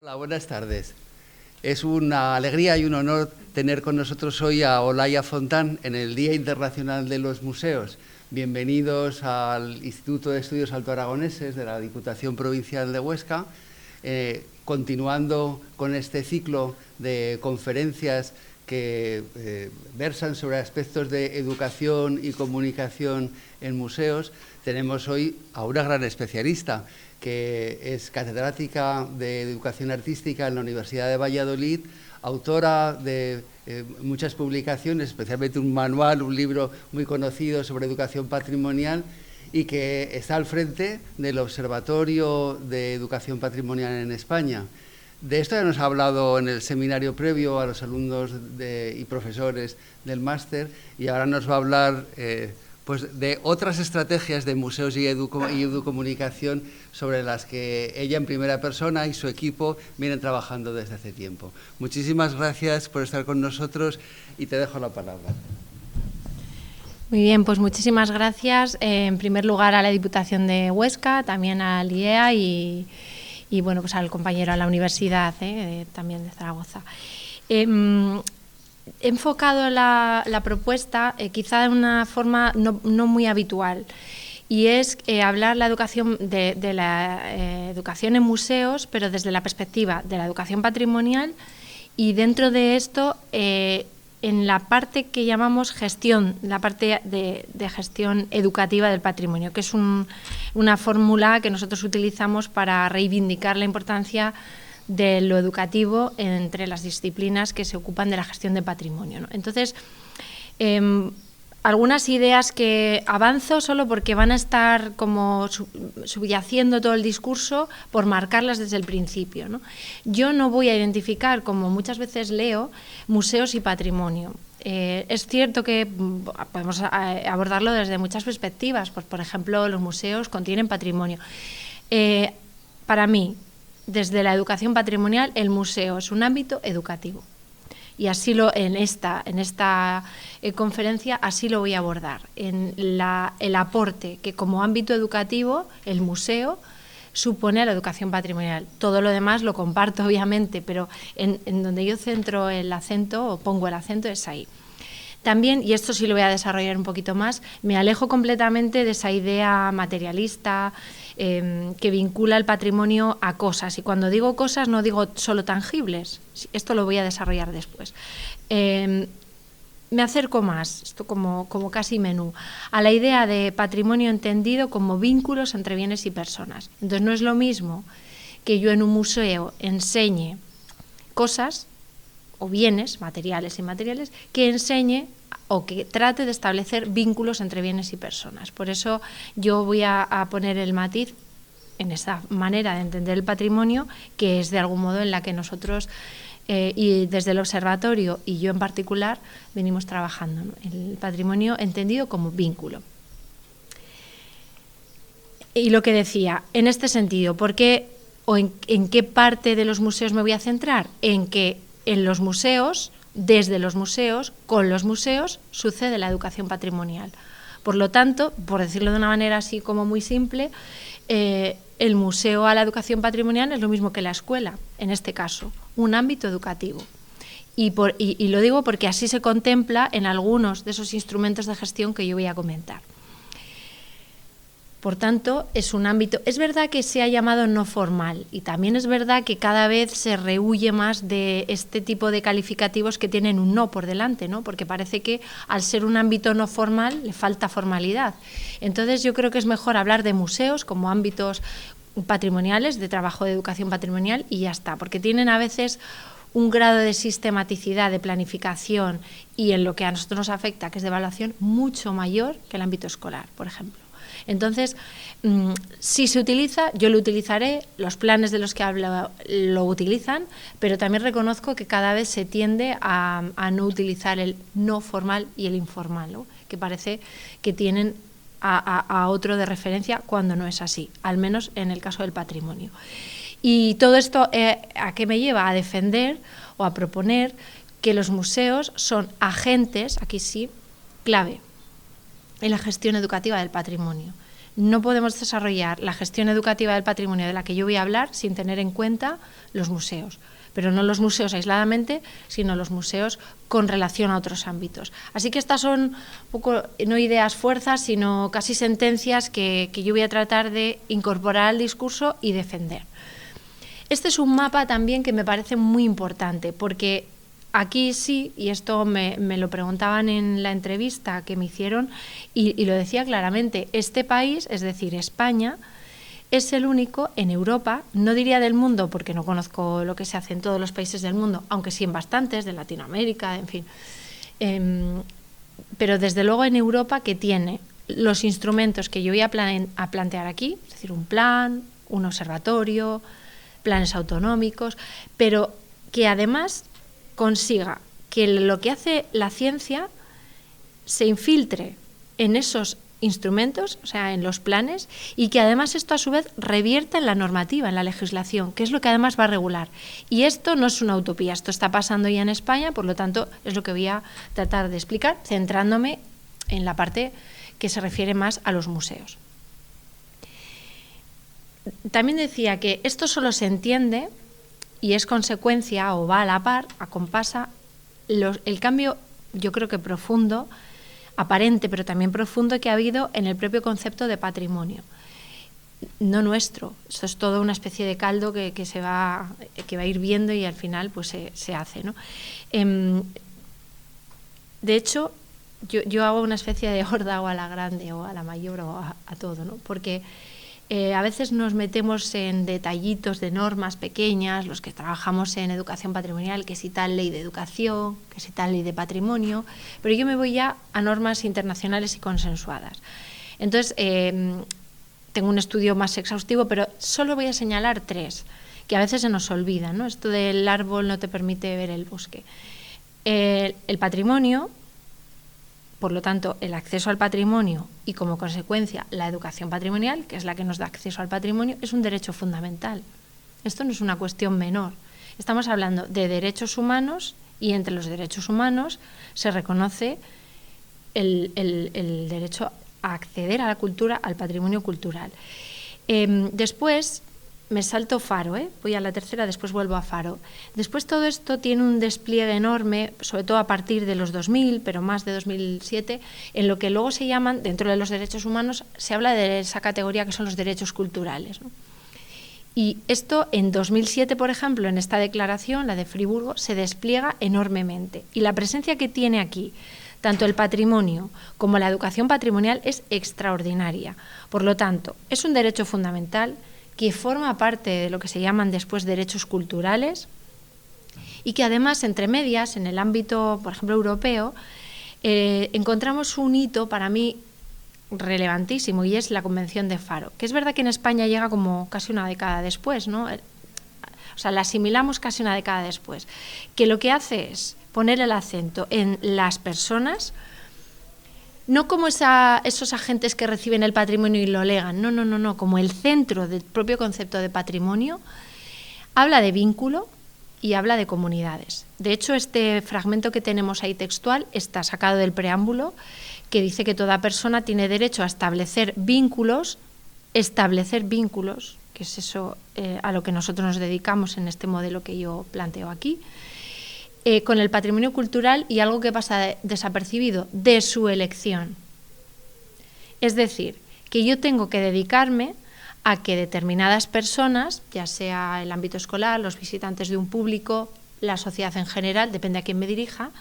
Hola, buenas tardes. Es una alegría y un honor tener con nosotros hoy a Olaya Fontán en el Día Internacional de los Museos. Bienvenidos al Instituto de Estudios Alto Aragoneses de la Diputación Provincial de Huesca, continuando con este ciclo de conferencias que versan sobre aspectos de educación y comunicación en museos. Tenemos hoy a una gran especialista, que es catedrática de Educación Artística en la Universidad de Valladolid, autora de muchas publicaciones, especialmente un manual, un libro muy conocido sobre educación patrimonial, y que está al frente del Observatorio de Educación Patrimonial en España. De esto ya nos ha hablado en el seminario previo a los alumnos y profesores del máster, y ahora nos va a hablar pues de otras estrategias de museos y educomunicación sobre las que ella en primera persona y su equipo vienen trabajando desde hace tiempo. Muchísimas gracias por estar con nosotros y te dejo la palabra. Muy bien, pues muchísimas gracias en primer lugar a la Diputación de Huesca, también al IEA y bueno, pues al compañero a la universidad también de Zaragoza. He enfocado la propuesta quizá de una forma no muy habitual, y es hablar la educación de la educación en museos, pero desde la perspectiva de la educación patrimonial, y dentro de esto en la parte que llamamos gestión, la parte de gestión educativa del patrimonio, que es una fórmula que nosotros utilizamos para reivindicar la importancia de lo educativo entre las disciplinas que se ocupan de la gestión de patrimonio, ¿no? Entonces, algunas ideas que avanzo solo porque van a estar como subyaciendo todo el discurso por marcarlas desde el principio, ¿no? Yo no voy a identificar, como muchas veces leo, museos y patrimonio. Es cierto que podemos abordarlo desde muchas perspectivas, pues, por ejemplo, los museos contienen patrimonio. Para mí, desde la educación patrimonial, el museo es un ámbito educativo. Y así en esta conferencia así lo voy a abordar, en el aporte que como ámbito educativo el museo supone a la educación patrimonial. Todo lo demás lo comparto obviamente, pero en donde yo centro el acento o pongo el acento es ahí. También, y esto sí lo voy a desarrollar un poquito más, me alejo completamente de esa idea materialista que vincula el patrimonio a cosas. Y cuando digo cosas no digo solo tangibles, esto lo voy a desarrollar después. Me acerco más, esto como casi menú, a la idea de patrimonio entendido como vínculos entre bienes y personas. Entonces no es lo mismo que yo en un museo enseñe cosas o bienes, materiales e inmateriales, que enseñe o que trate de establecer vínculos entre bienes y personas. Por eso yo voy a poner el matiz en esa manera de entender el patrimonio, que es de algún modo en la que nosotros, y desde el observatorio y yo en particular, venimos trabajando, ¿no? El patrimonio entendido como vínculo. Y lo que decía, en este sentido, ¿por qué o en qué parte de los museos me voy a centrar? En que en los museos, desde los museos, con los museos, sucede la educación patrimonial. Por lo tanto, por decirlo de una manera así como muy simple, el museo a la educación patrimonial es lo mismo que la escuela, en este caso, un ámbito educativo. Y lo digo porque así se contempla en algunos de esos instrumentos de gestión que yo voy a comentar. Por tanto, es un ámbito, es verdad que se ha llamado no formal, y también es verdad que cada vez se rehúye más de este tipo de calificativos que tienen un no por delante, ¿no? Porque parece que al ser un ámbito no formal le falta formalidad. Entonces yo creo que es mejor hablar de museos como ámbitos patrimoniales, de trabajo de educación patrimonial, y ya está, porque tienen a veces un grado de sistematicidad, de planificación y en lo que a nosotros nos afecta, que es de evaluación, mucho mayor que el ámbito escolar, por ejemplo. Entonces, si se utiliza, yo lo utilizaré, los planes de los que hablo lo utilizan, pero también reconozco que cada vez se tiende a no utilizar el no formal y el informal, ¿no? Que parece que tienen a otro de referencia cuando no es así, al menos en el caso del patrimonio. Y todo esto, ¿a qué me lleva? A defender o a proponer que los museos son agentes, aquí sí, clave en la gestión educativa del patrimonio. no podemos desarrollar la gestión educativa del patrimonio de la que yo voy a hablar sin tener en cuenta los museos. Pero no los museos aisladamente, sino los museos con relación a otros ámbitos. Así que estas son un poco, no ideas fuerzas, sino casi sentencias que yo voy a tratar de incorporar al discurso y defender. Este es un mapa también que me parece muy importante, porque aquí sí, y esto me lo preguntaban en la entrevista que me hicieron, y lo decía claramente, este país, es decir, España, es el único en Europa, no diría del mundo porque no conozco lo que se hace en todos los países del mundo, aunque sí en bastantes, de Latinoamérica, en fin, pero desde luego en Europa, que tiene los instrumentos que yo voy a plantear aquí, es decir, un plan, un observatorio, planes autonómicos, pero que además consiga que lo que hace la ciencia se infiltre en esos instrumentos, o sea, en los planes, y que además esto a su vez revierta en la normativa, en la legislación, que es lo que además va a regular. Y esto no es una utopía, esto está pasando ya en España, por lo tanto es lo que voy a tratar de explicar, centrándome en la parte que se refiere más a los museos. También decía que esto solo se entiende y es consecuencia o va a la par, acompasa, el cambio, yo creo que profundo, aparente, pero también profundo, que ha habido en el propio concepto de patrimonio. No nuestro, esto es todo una especie de caldo que va hirviendo y al final pues se hace, ¿no? De hecho, yo hago una especie de horda o a la grande o a la mayor o a todo, ¿no? Porque a veces nos metemos en detallitos de normas pequeñas, los que trabajamos en educación patrimonial, que si tal ley de educación, que si tal ley de patrimonio, pero yo me voy ya a normas internacionales y consensuadas. Entonces, tengo un estudio más exhaustivo, pero solo voy a señalar 3, que a veces se nos olvidan, ¿no? Esto del árbol no te permite ver el bosque. El patrimonio, por lo tanto, el acceso al patrimonio y, como consecuencia, la educación patrimonial, que es la que nos da acceso al patrimonio, es un derecho fundamental. Esto no es una cuestión menor. Estamos hablando de derechos humanos y entre los derechos humanos se reconoce el derecho a acceder a la cultura, al patrimonio cultural. Después me salto Faro, voy a la tercera, después vuelvo a Faro. Después todo esto tiene un despliegue enorme, sobre todo a partir de los 2000, pero más de 2007, en lo que luego se llaman, dentro de los derechos humanos, se habla de esa categoría que son los derechos culturales, ¿no? Y esto en 2007, por ejemplo, en esta declaración, la de Friburgo, se despliega enormemente. Y la presencia que tiene aquí, tanto el patrimonio como la educación patrimonial, es extraordinaria. Por lo tanto, es un derecho fundamental que forma parte de lo que se llaman después derechos culturales y que además, entre medias, en el ámbito, por ejemplo, europeo, encontramos un hito para mí relevantísimo y es la Convención de Faro, que es verdad que en España llega como casi una década después, ¿no? O sea, la asimilamos casi una década después, que lo que hace es poner el acento en las personas, no como esos agentes que reciben el patrimonio y lo legan, no, como el centro del propio concepto de patrimonio, habla de vínculo y habla de comunidades. De hecho, este fragmento que tenemos ahí textual está sacado del preámbulo, que dice que toda persona tiene derecho a establecer vínculos, que es eso a lo que nosotros nos dedicamos en este modelo que yo planteo aquí, con el patrimonio cultural y algo que pasa desapercibido, de su elección. Es decir, que yo tengo que dedicarme a que determinadas personas, ya sea el ámbito escolar, los visitantes de un público, la sociedad en general, depende a quién me dirija,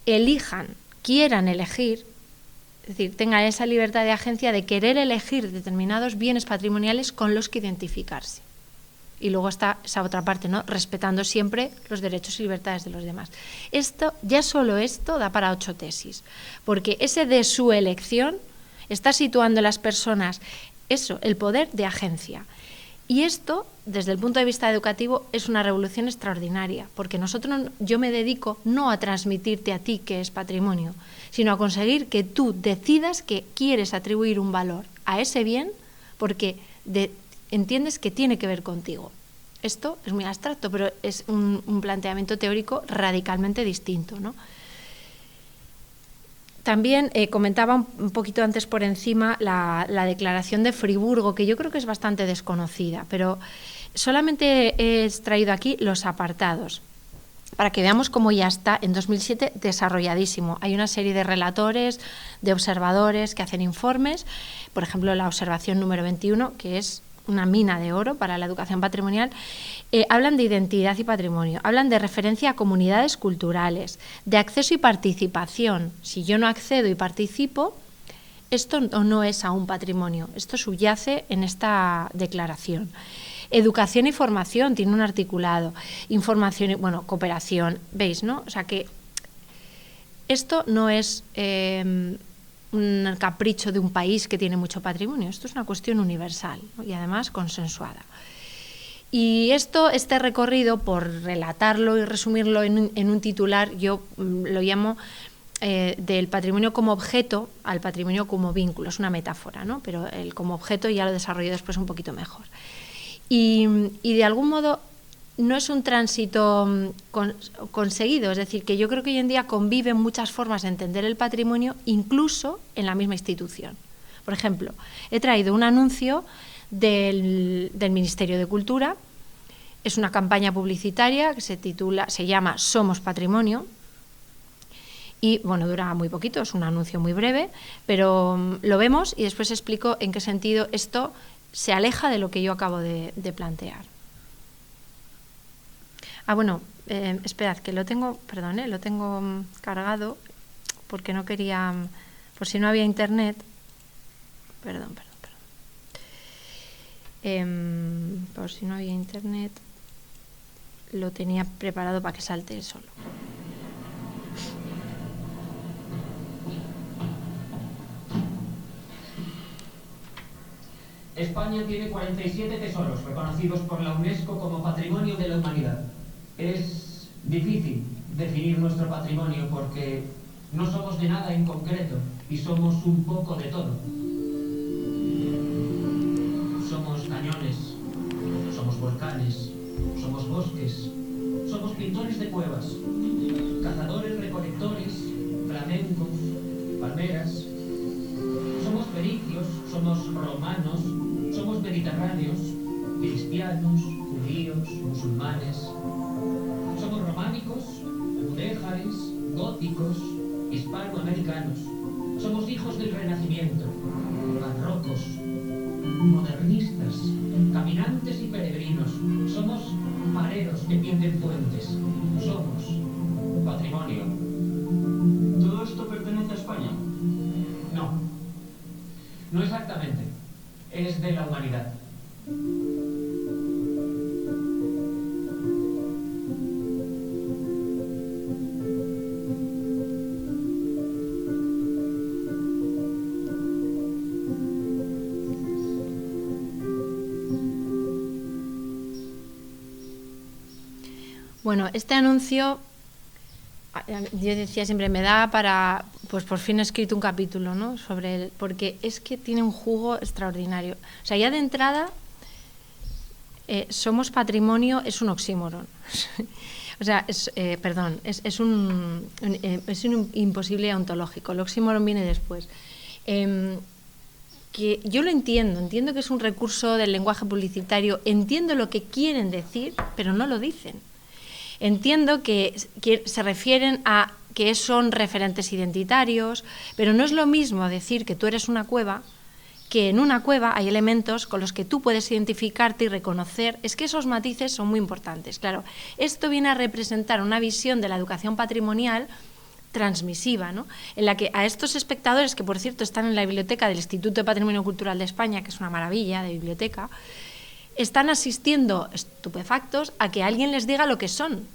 elijan, quieran elegir, es decir, tengan esa libertad de agencia de querer elegir determinados bienes patrimoniales con los que identificarse. Y luego está esa otra parte, ¿no? Respetando siempre los derechos y libertades de los demás. Esto, ya solo esto da para 8 tesis, porque ese de su elección está situando en las personas eso, el poder de agencia. Y esto, desde el punto de vista educativo, es una revolución extraordinaria, porque yo me dedico no a transmitirte a ti qué es patrimonio, sino a conseguir que tú decidas que quieres atribuir un valor a ese bien porque entiendes que tiene que ver contigo. Esto es muy abstracto, pero es un planteamiento teórico radicalmente distinto, ¿no? También comentaba un poquito antes por encima la Declaración de Friburgo, que yo creo que es bastante desconocida, pero solamente he extraído aquí los apartados, para que veamos cómo ya está en 2007 desarrolladísimo. Hay una serie de relatores, de observadores que hacen informes, por ejemplo, la observación número 21, que es una mina de oro para la educación patrimonial, hablan de identidad y patrimonio, hablan de referencia a comunidades culturales, de acceso y participación. Si yo no accedo y participo, esto no es aún patrimonio, esto subyace en esta declaración. Educación y formación, tiene un articulado. Información y, bueno, cooperación, ¿veis, no? O sea que esto no es un capricho de un país que tiene mucho patrimonio, esto es una cuestión universal, ¿no? Y además consensuada. Y este recorrido, por relatarlo y resumirlo en un titular, yo lo llamo del patrimonio como objeto al patrimonio como vínculo, es una metáfora, ¿no? Pero el como objeto ya lo desarrollo después un poquito mejor. Y de algún modo no es un tránsito conseguido, es decir, que yo creo que hoy en día conviven muchas formas de entender el patrimonio, incluso en la misma institución. Por ejemplo, he traído un anuncio del Ministerio de Cultura, es una campaña publicitaria que se llama Somos Patrimonio, y bueno, dura muy poquito, es un anuncio muy breve, pero lo vemos y después explico en qué sentido esto se aleja de lo que yo acabo de plantear. Bueno, esperad, que lo tengo, perdón, lo tengo cargado porque no quería, por si no había internet, perdón. Por si no había internet, lo tenía preparado para que salte solo. España tiene 47 tesoros reconocidos por la UNESCO como Patrimonio de la Humanidad. Es difícil definir nuestro patrimonio porque no somos de nada en concreto y somos un poco de todo. Somos cañones, somos volcanes, somos bosques, somos pintores de cuevas, cazadores, recolectores, flamencos, palmeras. Somos pericios, somos romanos, somos mediterráneos, cristianos, judíos, musulmanes. Somos románicos, mudéjares, góticos, hispanoamericanos. Somos hijos del Renacimiento, barrocos, modernistas, caminantes y peregrinos. Somos mareros que tienden puentes. Somos patrimonio. ¿Todo esto pertenece a España? No, no exactamente. Es de la humanidad. Bueno, este anuncio, yo decía siempre, me da para, pues por fin he escrito un capítulo, ¿no? Sobre él, porque es que tiene un jugo extraordinario. O sea, ya de entrada, somos patrimonio es un oxímoron. O sea, es un imposible ontológico. El oxímoron viene después. Que yo lo entiendo que es un recurso del lenguaje publicitario, entiendo lo que quieren decir, pero no lo dicen. Entiendo que se refieren a que son referentes identitarios, pero no es lo mismo decir que tú eres una cueva, que en una cueva hay elementos con los que tú puedes identificarte y reconocer. Es que esos matices son muy importantes. Claro, esto viene a representar una visión de la educación patrimonial transmisiva, ¿no? En la que a estos espectadores, que por cierto están en la biblioteca del Instituto de Patrimonio Cultural de España, que es una maravilla de biblioteca, están asistiendo estupefactos a que alguien les diga lo que son.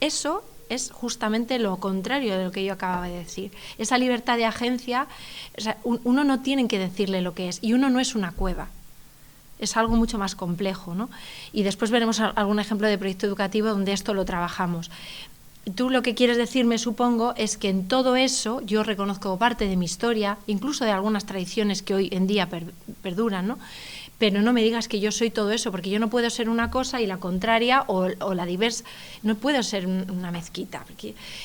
Eso es justamente lo contrario de lo que yo acababa de decir. Esa libertad de agencia, o sea, uno no tiene que decirle lo que es, y uno no es una cueva. Es algo mucho más complejo, ¿no? Y después veremos algún ejemplo de proyecto educativo donde esto lo trabajamos. Tú lo que quieres decirme, supongo, es que en todo eso yo reconozco parte de mi historia, incluso de algunas tradiciones que hoy en día perduran, ¿no? pero no me digas que yo soy todo eso, porque yo no puedo ser una cosa y la contraria o la diversa, no puedo ser una mezquita.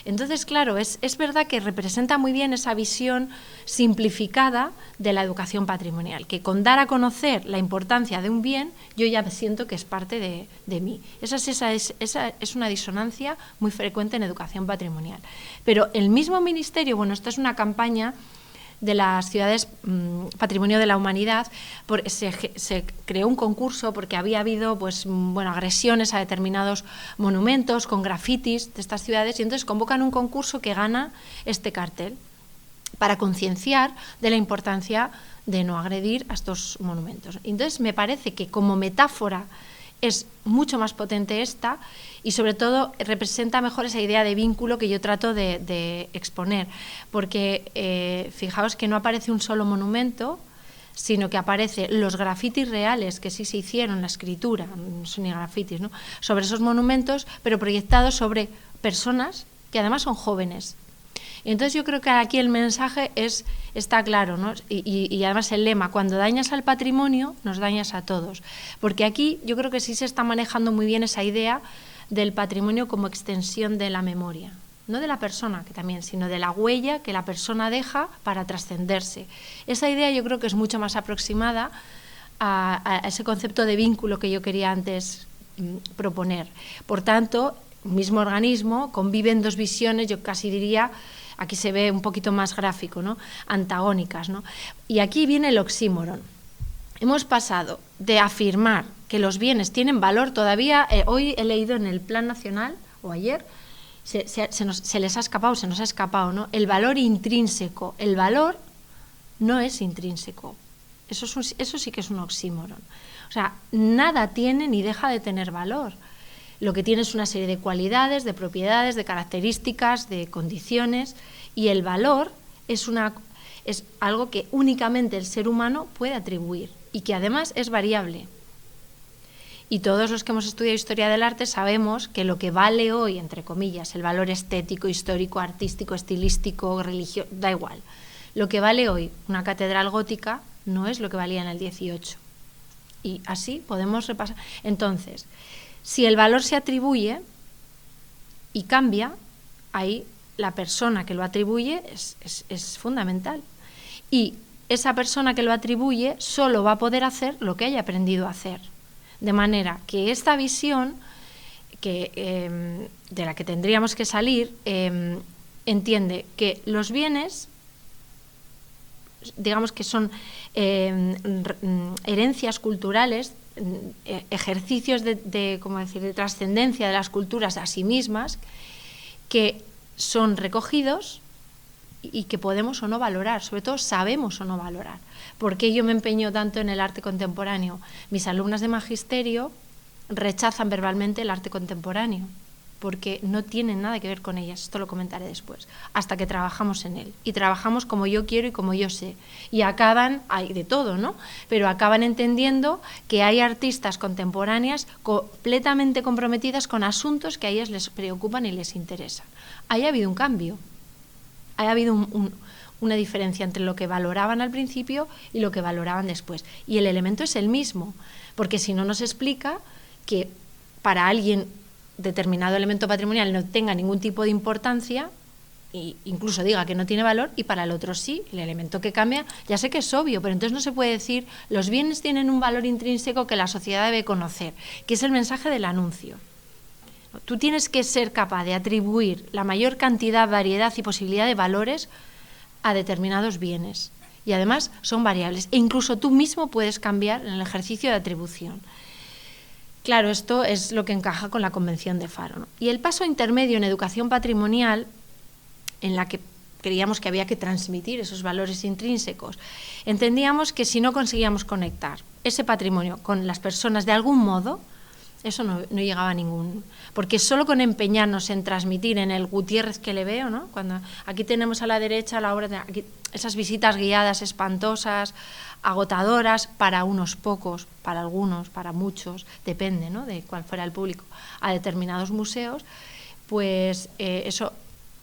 Entonces, claro, es verdad que representa muy bien esa visión simplificada de la educación patrimonial, que con dar a conocer la importancia de un bien, yo ya siento que es parte de mí. Esa es una disonancia muy frecuente en educación patrimonial. Pero el mismo ministerio, bueno, esto es una campaña de las ciudades Patrimonio de la Humanidad, se creó un concurso porque había habido agresiones a determinados monumentos con grafitis de estas ciudades, y entonces convocan un concurso que gana este cartel para concienciar de la importancia de no agredir a estos monumentos. Entonces me parece que como metáfora es mucho más potente esta, y sobre todo representa mejor esa idea de vínculo que yo trato de exponer, porque fijaos que no aparece un solo monumento, sino que aparecen los grafitis reales que sí se hicieron, la escritura, no son ni grafitis, ¿no?, sobre esos monumentos, pero proyectados sobre personas que además son jóvenes. Y entonces yo creo que aquí el mensaje está claro, ¿no? Y además el lema: cuando dañas al patrimonio, nos dañas a todos. Porque aquí yo creo que sí se está manejando muy bien esa idea del patrimonio como extensión de la memoria. No de la persona, que también, sino de la huella que la persona deja para trascenderse. Esa idea yo creo que es mucho más aproximada a ese concepto de vínculo que yo quería antes proponer. Por tanto, mismo organismo, conviven dos visiones, yo casi diría, aquí se ve un poquito más gráfico, ¿no?, antagónicas, ¿no? Y aquí viene el oxímoron. Hemos pasado de afirmar que los bienes tienen valor, todavía hoy he leído en el Plan Nacional, o ayer, se les ha escapado, se nos ha escapado, ¿no?, el valor intrínseco. El valor no es intrínseco. Eso sí que es un oxímoron. O sea, nada tiene ni deja de tener valor. Lo que tiene es una serie de cualidades, de propiedades, de características, de condiciones, y el valor es algo que únicamente el ser humano puede atribuir y que además es variable. Y todos los que hemos estudiado historia del arte sabemos que lo que vale hoy, entre comillas, el valor estético, histórico, artístico, estilístico, religioso, da igual. Lo que vale hoy una catedral gótica no es lo que valía en el 18. Y así podemos repasar. Entonces, si el valor se atribuye y cambia, ahí la persona que lo atribuye es fundamental. Y esa persona que lo atribuye solo va a poder hacer lo que haya aprendido a hacer. De manera que esta visión de la que tendríamos que salir entiende que los bienes, digamos que son herencias culturales, ejercicios de trascendencia de las culturas a sí mismas, que son recogidos y que podemos o no valorar, sobre todo sabemos o no valorar. ¿Por qué yo me empeño tanto en el arte contemporáneo? Mis alumnas de magisterio rechazan verbalmente el arte contemporáneo, porque no tienen nada que ver con ellas, esto lo comentaré después, hasta que trabajamos en él. Y trabajamos como yo quiero y como yo sé. Y acaban, hay de todo, ¿no?, pero acaban entendiendo que hay artistas contemporáneas completamente comprometidas con asuntos que a ellas les preocupan y les interesan. Ahí ha habido un cambio, ha habido una diferencia entre lo que valoraban al principio y lo que valoraban después. Y el elemento es el mismo, porque si no nos explica que para alguien determinado elemento patrimonial no tenga ningún tipo de importancia, e incluso diga que no tiene valor, y para el otro sí, el elemento que cambia, ya sé que es obvio, pero entonces no se puede decir los bienes tienen un valor intrínseco que la sociedad debe conocer, que es el mensaje del anuncio. Tú tienes que ser capaz de atribuir la mayor cantidad, variedad y posibilidad de valores a determinados bienes, y además son variables, e incluso tú mismo puedes cambiar en el ejercicio de atribución. Claro, esto es lo que encaja con la Convención de Faro, ¿no? Y el paso intermedio en educación patrimonial, en la que creíamos que había que transmitir esos valores intrínsecos, entendíamos que si no conseguíamos conectar ese patrimonio con las personas de algún modo, eso no llegaba a ningún... Porque solo con empeñarnos en transmitir en el Gutiérrez que le veo, ¿no?, cuando aquí tenemos a la derecha la obra de aquí, esas visitas guiadas espantosas, agotadoras para unos pocos, para algunos, para muchos, depende, ¿no?, de cuál fuera el público, a determinados museos, pues eso,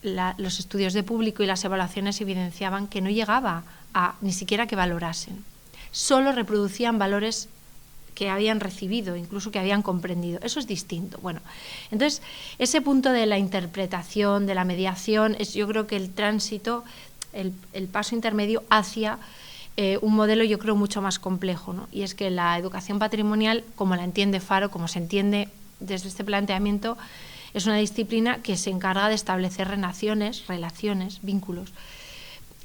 los estudios de público y las evaluaciones evidenciaban que no llegaba a ni siquiera que valorasen. Solo reproducían valores que habían recibido, incluso que habían comprendido. Eso es distinto. Bueno, entonces, ese punto de la interpretación, de la mediación, es yo creo que el tránsito, el paso intermedio hacia un modelo, yo creo, mucho más complejo, ¿no? Y es que la educación patrimonial, como la entiende Faro, como se entiende desde este planteamiento, es una disciplina que se encarga de establecer relaciones, vínculos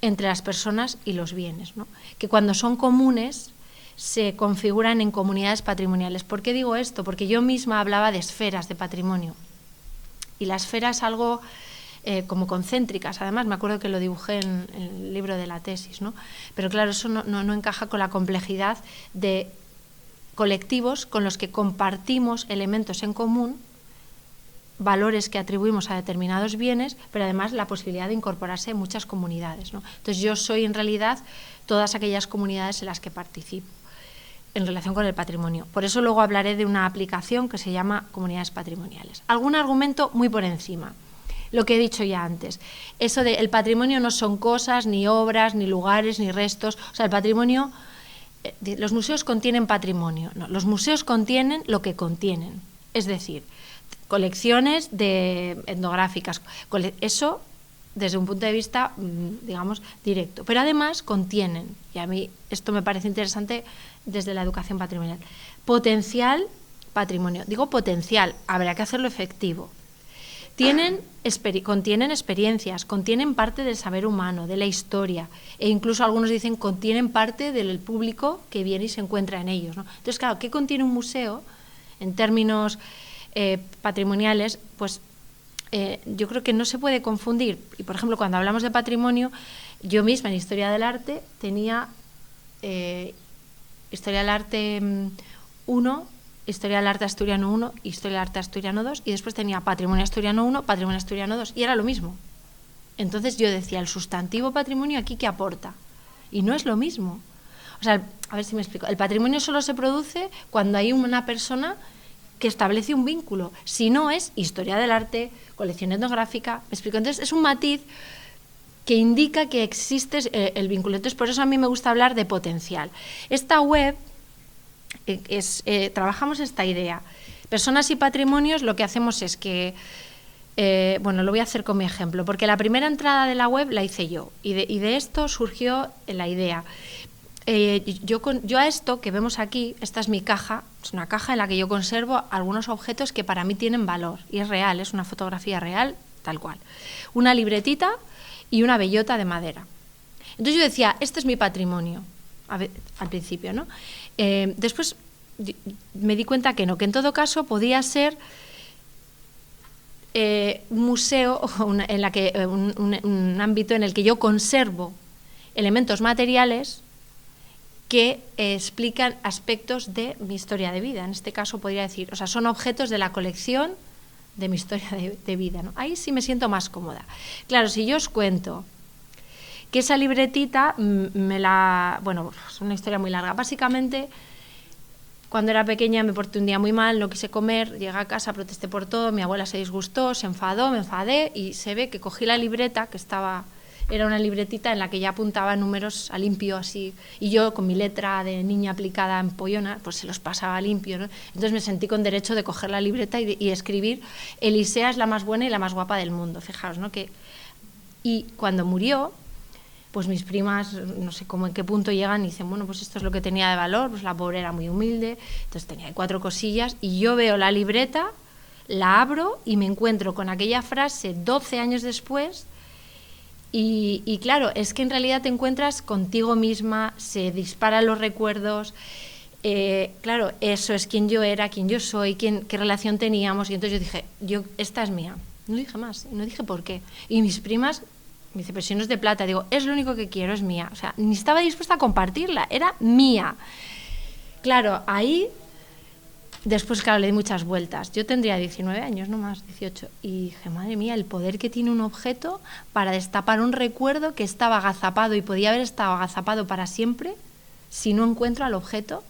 entre las personas y los bienes, ¿no? Que cuando son comunes se configuran en comunidades patrimoniales. ¿Por qué digo esto? Porque yo misma hablaba de esferas de patrimonio. Y la esfera es algo como concéntricas. Además, me acuerdo que lo dibujé en el libro de la tesis, ¿no? Pero claro, eso no encaja con la complejidad de colectivos con los que compartimos elementos en común, valores que atribuimos a determinados bienes, pero además la posibilidad de incorporarse en muchas comunidades, ¿no? Entonces yo soy en realidad todas aquellas comunidades en las que participo en relación con el patrimonio. Por eso luego hablaré de una aplicación que se llama comunidades patrimoniales. Algún argumento muy por encima. Lo que he dicho ya antes, eso de el patrimonio no son cosas, ni obras, ni lugares, ni restos. O sea, el patrimonio, los museos contienen patrimonio, no, los museos contienen lo que contienen, es decir, colecciones etnográficas, eso desde un punto de vista, digamos, directo. Pero además contienen, y a mí esto me parece interesante desde la educación patrimonial, potencial patrimonio. Digo potencial, habrá que hacerlo efectivo. Contienen experiencias, contienen parte del saber humano, de la historia, e incluso algunos dicen contienen parte del público que viene y se encuentra en ellos, ¿no? Entonces, claro, ¿qué contiene un museo en términos patrimoniales? Pues yo creo que no se puede confundir. Y, por ejemplo, cuando hablamos de patrimonio, yo misma en Historia del Arte tenía Historia del Arte 1, Historia del Arte Asturiano 1, Historia del Arte Asturiano 2, y después tenía Patrimonio Asturiano 1, Patrimonio Asturiano 2, y era lo mismo. Entonces yo decía, el sustantivo patrimonio aquí, ¿qué aporta? Y no es lo mismo. O sea, a ver si me explico. El patrimonio solo se produce cuando hay una persona que establece un vínculo. Si no, es historia del arte, colección etnográfica. ¿Me explico? Entonces es un matiz que indica que existe el vínculo. Entonces por eso a mí me gusta hablar de potencial. Esta web trabajamos esta idea. Personas y patrimonios, lo que hacemos es que, bueno, lo voy a hacer con mi ejemplo, porque la primera entrada de la web la hice yo, y de esto surgió la idea. Yo a esto que vemos aquí, esta es mi caja, es una caja en la que yo conservo algunos objetos que para mí tienen valor, y es real, es una fotografía real, tal cual. Una libretita y una bellota de madera. Entonces yo decía, este es mi patrimonio, al principio, ¿no? Después me di cuenta que no, que en todo caso podía ser un museo, un ámbito en el que yo conservo elementos materiales que explican aspectos de mi historia de vida. En este caso podría decir, o sea, son objetos de la colección de mi historia de vida, ¿no? Ahí sí me siento más cómoda. Claro, si yo os cuento que esa libretita bueno, es una historia muy larga. Básicamente, cuando era pequeña me porté un día muy mal, no quise comer, llegué a casa, protesté por todo, mi abuela se disgustó, se enfadó, me enfadé y se ve que cogí la libreta, era una libretita en la que ya apuntaba números a limpio así, y yo con mi letra de niña aplicada en pollona, pues se los pasaba a limpio, ¿no? Entonces me sentí con derecho de coger la libreta y escribir, Elisea es la más buena y la más guapa del mundo, fijaos, ¿no? Y cuando murió, pues mis primas, no sé cómo en qué punto llegan y dicen, bueno, pues esto es lo que tenía de valor, pues la pobre era muy humilde, entonces tenía 4 cosillas, y yo veo la libreta, la abro y me encuentro con aquella frase 12 años después, y claro, es que en realidad te encuentras contigo misma, se disparan los recuerdos, claro, eso es quién yo era, quién yo soy, qué relación teníamos, y entonces yo dije, esta es mía, no dije más, no dije por qué, y mis primas me dice, pero si no es de plata, digo, es lo único que quiero, es mía. O sea, ni estaba dispuesta a compartirla, era mía. Claro, ahí, después, claro, le di muchas vueltas. Yo tendría 19 años, no más, 18. Y dije, madre mía, el poder que tiene un objeto para destapar un recuerdo que estaba agazapado y podía haber estado agazapado para siempre si no encuentro al objeto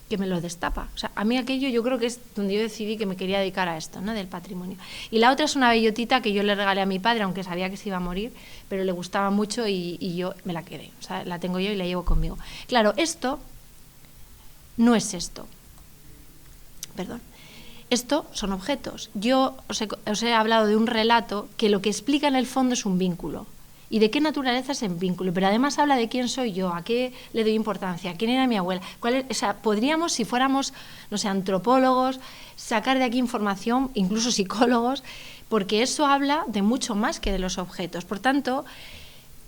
que me lo destapa. O sea, a mí aquello yo creo que es donde yo decidí que me quería dedicar a esto, ¿no? Del patrimonio. Y la otra es una bellotita que yo le regalé a mi padre, aunque sabía que se iba a morir, pero le gustaba mucho y yo me la quedé. O sea, la tengo yo y la llevo conmigo. Claro, esto no es esto. Perdón. Esto son objetos. Yo os he hablado de un relato que lo que explica en el fondo es un vínculo. ¿Y de qué naturaleza es el vínculo? Pero además habla de quién soy yo, a qué le doy importancia, quién era mi abuela. O sea, podríamos, si fuéramos, no sé, antropólogos, sacar de aquí información, incluso psicólogos, porque eso habla de mucho más que de los objetos. Por tanto,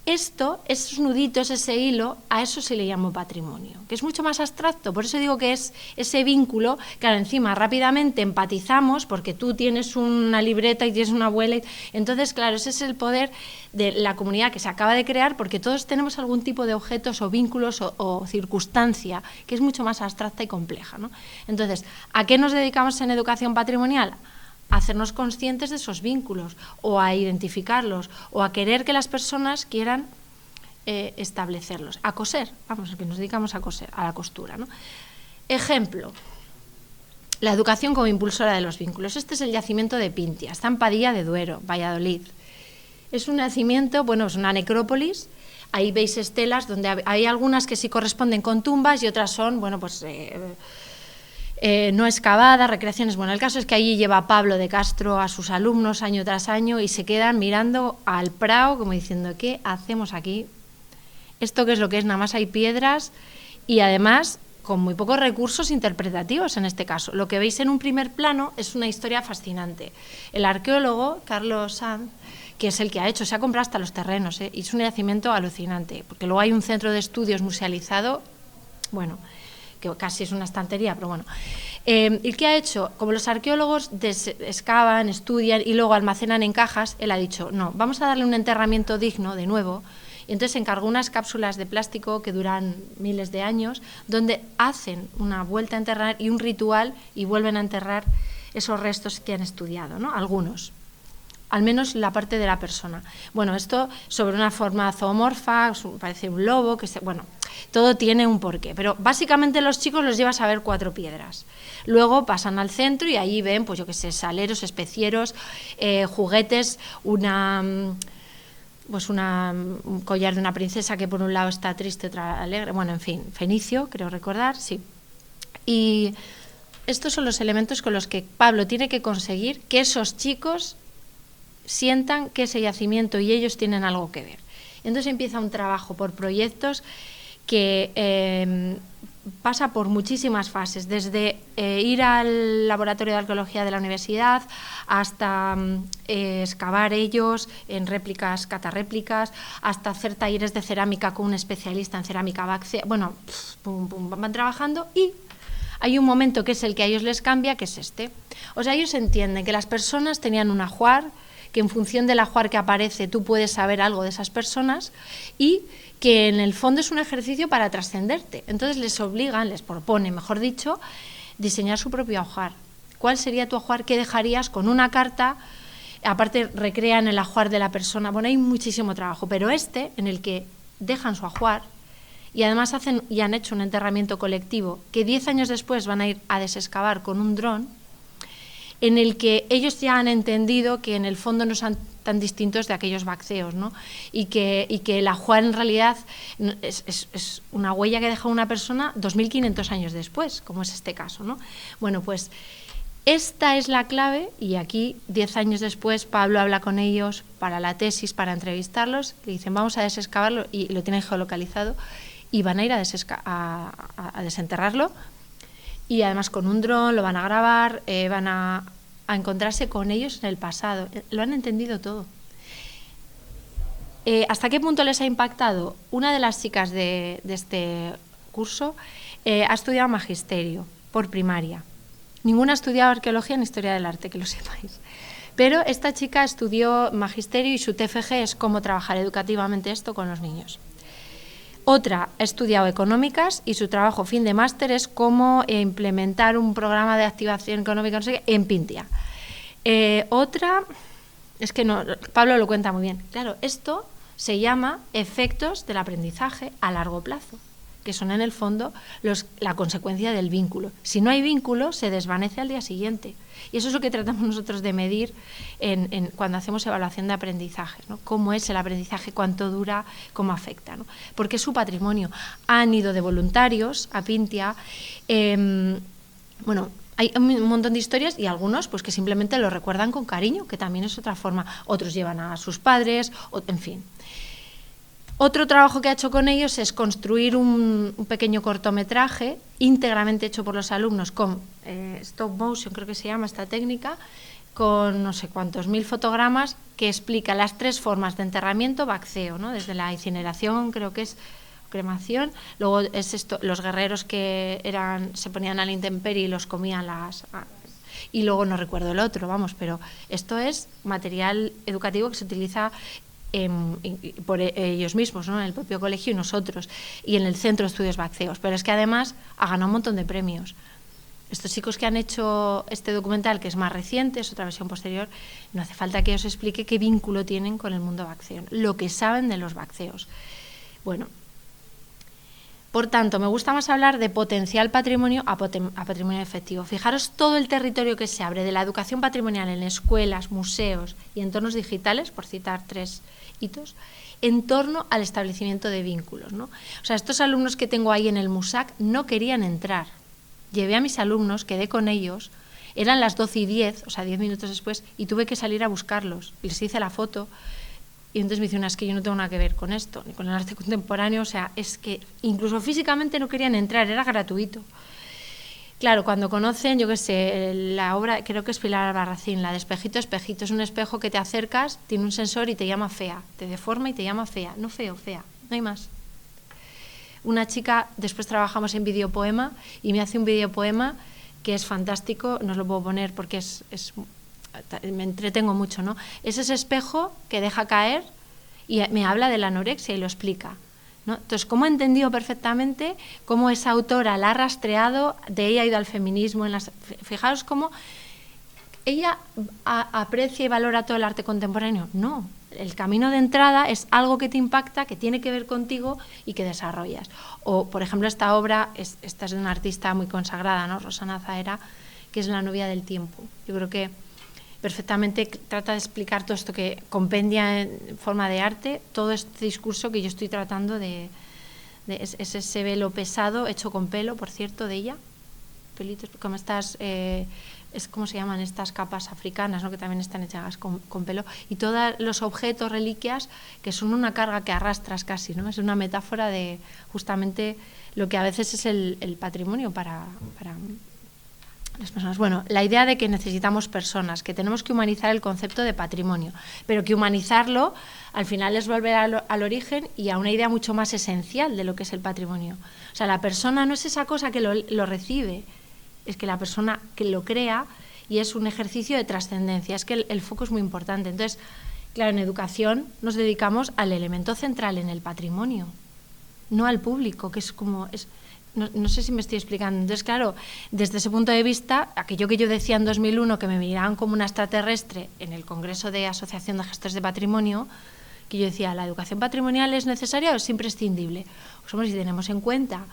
esos nuditos, ese hilo, a eso se le llama patrimonio, que es mucho más abstracto. Por eso digo que es ese vínculo, claro, encima rápidamente empatizamos, porque tú tienes una libreta y tienes una abuela. Entonces, claro, ese es el poder de la comunidad que se acaba de crear, porque todos tenemos algún tipo de objetos o vínculos o circunstancia que es mucho más abstracta y compleja, ¿no? Entonces, ¿a qué nos dedicamos en educación patrimonial? A hacernos conscientes de esos vínculos, o a identificarlos, o a querer que las personas quieran establecerlos. A coser, vamos, que nos dedicamos a coser, a la costura, ¿no? Ejemplo, la educación como impulsora de los vínculos. Este es el yacimiento de Pintia, está en Padilla de Duero, Valladolid. Es un yacimiento, bueno, es una necrópolis. Ahí veis estelas donde hay algunas que sí corresponden con tumbas y otras son, bueno, pues no excavadas, recreaciones. Bueno, el caso es que allí lleva Pablo de Castro a sus alumnos año tras año y se quedan mirando al prado como diciendo, ¿qué hacemos aquí? ¿Esto qué es lo que es? Nada más hay piedras y además con muy pocos recursos interpretativos en este caso. Lo que veis en un primer plano es una historia fascinante. El arqueólogo Carlos Sanz, que es el que se ha comprado hasta los terrenos, y es un yacimiento alucinante, porque luego hay un centro de estudios musealizado, bueno, que casi es una estantería, pero bueno. ¿Y qué ha hecho? Como los arqueólogos excavan, estudian y luego almacenan en cajas, él ha dicho, no, vamos a darle un enterramiento digno de nuevo. Y entonces encargó unas cápsulas de plástico que duran miles de años, donde hacen una vuelta a enterrar y un ritual y vuelven a enterrar esos restos que han estudiado, ¿no? Algunos, al menos la parte de la persona. Bueno, esto sobre una forma zoomorfa, parece un lobo, bueno, todo tiene un porqué, pero básicamente los chicos los llevas a ver 4 piedras. Luego pasan al centro y ahí ven, pues yo qué sé, saleros, especieros, juguetes, un collar de una princesa que por un lado está triste, otra alegre, bueno, en fin, fenicio, creo recordar, sí. Y estos son los elementos con los que Pablo tiene que conseguir que esos chicos sientan que ese yacimiento y ellos tienen algo que ver. Entonces empieza un trabajo por proyectos que pasa por muchísimas fases, desde ir al laboratorio de arqueología de la universidad hasta excavar ellos en réplicas, catarréplicas, hasta hacer talleres de cerámica con un especialista en cerámica váxea. Bueno, van trabajando y hay un momento que es el que a ellos les cambia, que es este. O sea, ellos entienden que las personas tenían un ajuar, que en función del ajuar que aparece tú puedes saber algo de esas personas y que en el fondo es un ejercicio para trascenderte. Entonces les propone, mejor dicho, diseñar su propio ajuar. ¿Cuál sería tu ajuar? ¿Qué dejarías con una carta? Aparte recrean el ajuar de la persona. Bueno, hay muchísimo trabajo, pero en el que dejan su ajuar y además hacen y han hecho un enterramiento colectivo que 10 años después van a ir a desexcavar con un dron, en el que ellos ya han entendido que en el fondo no son tan distintos de aquellos váxeos, ¿no? Y que el ajuar en realidad es una huella que deja una persona 2.500 años después, como es este caso, ¿no? Bueno, pues esta es la clave y aquí, 10 años después, Pablo habla con ellos para la tesis, para entrevistarlos, le dicen vamos a desexcavarlo y lo tienen geolocalizado y van a ir a desenterrarlo. Y además con un dron lo van a grabar, van a encontrarse con ellos en el pasado. Lo han entendido todo. ¿Hasta qué punto les ha impactado? Una de las chicas de este curso ha estudiado magisterio por primaria. Ninguna ha estudiado arqueología ni historia del arte, que lo sepáis. Pero esta chica estudió magisterio y su TFG es cómo trabajar educativamente esto con los niños. Otra ha estudiado económicas y su trabajo fin de máster es cómo implementar un programa de activación económica, no sé qué, en Pintia. Otra, es que no, Pablo lo cuenta muy bien. Claro, esto se llama efectos del aprendizaje a largo plazo, que son en el fondo la consecuencia del vínculo. Si no hay vínculo, se desvanece al día siguiente. Y eso es lo que tratamos nosotros de medir cuando hacemos evaluación de aprendizaje, ¿no? Cómo es el aprendizaje, cuánto dura, cómo afecta, ¿no? Porque es su patrimonio. Han ido de voluntarios a Pintia. Bueno, Hay un montón de historias y algunos pues que simplemente lo recuerdan con cariño, que también es otra forma. Otros llevan a sus padres, en fin. Otro trabajo que ha hecho con ellos es construir un pequeño cortometraje íntegramente hecho por los alumnos con stop motion, creo que se llama esta técnica, con no sé cuántos mil fotogramas, que explica las 3 formas de enterramiento bacceo, ¿no? Desde la incineración, creo que es cremación, luego es esto, los guerreros que se ponían a la intemperie y los comían y luego no recuerdo el otro, vamos, pero esto es material educativo que se utiliza por ellos mismos, ¿no? En el propio colegio y nosotros, y en el Centro de Estudios Bacceos, pero es que además ha ganado un montón de premios. Estos chicos que han hecho este documental, que es más reciente, es otra versión posterior, no hace falta que os explique qué vínculo tienen con el mundo bacceo, lo que saben de los bacceos. Bueno, por tanto, me gusta más hablar de potencial patrimonio a patrimonio efectivo. Fijaros todo el territorio que se abre de la educación patrimonial en escuelas, museos y entornos digitales, por citar 3 hitos, en torno al establecimiento de vínculos, ¿no? O sea, estos alumnos que tengo ahí en el MUSAC no querían entrar. Llevé a mis alumnos, quedé con ellos, eran las 12:10, o sea, 10 minutos después, y tuve que salir a buscarlos. Les hice la foto. Y entonces me dice es que yo no tengo nada que ver con esto, ni con el arte contemporáneo, o sea, es que incluso físicamente no querían entrar, era gratuito. Claro, cuando conocen, yo qué sé, la obra, creo que es Pilar Albarracín, la de Espejito, Espejito, es un espejo que te acercas, tiene un sensor y te llama fea, te deforma y te llama fea, no feo, fea, no hay más. Una chica, después trabajamos en videopoema y me hace un videopoema que es fantástico, no os lo puedo poner porque me entretengo mucho, ¿no? Es ese espejo que deja caer y me habla de la anorexia y lo explica, ¿no? Entonces, ¿cómo he entendido perfectamente cómo esa autora la ha rastreado, de ella ha ido al feminismo? Fijaros cómo ella aprecia y valora todo el arte contemporáneo. No, el camino de entrada es algo que te impacta, que tiene que ver contigo y que desarrollas. O, por ejemplo, esta obra, esta es de una artista muy consagrada, ¿no? Rosana Zaera, que es La novia del tiempo. Yo creo que perfectamente trata de explicar todo esto que compendia en forma de arte, todo este discurso que yo estoy tratando es ese velo pesado, hecho con pelo, por cierto, de ella, pelitos, como estas, es como se llaman estas capas africanas, ¿no? Que también están hechas con pelo, y todos los objetos, reliquias, que son una carga que arrastras casi, ¿no? Es una metáfora de justamente lo que a veces es el patrimonio para las personas. Bueno, la idea de que necesitamos personas, que tenemos que humanizar el concepto de patrimonio, pero que humanizarlo al final es volver al origen y a una idea mucho más esencial de lo que es el patrimonio. O sea, la persona no es esa cosa que lo recibe, es que la persona que lo crea, y es un ejercicio de trascendencia, es que el foco es muy importante. Entonces, claro, en educación nos dedicamos al elemento central en el patrimonio, no al público, que es como... No sé si me estoy explicando. Entonces, claro, desde ese punto de vista, aquello que yo decía en 2001, que me miraban como una extraterrestre en el Congreso de Asociación de Gestores de Patrimonio, que yo decía, ¿la educación patrimonial es necesaria o es imprescindible? Pues, hombre, si tenemos en cuenta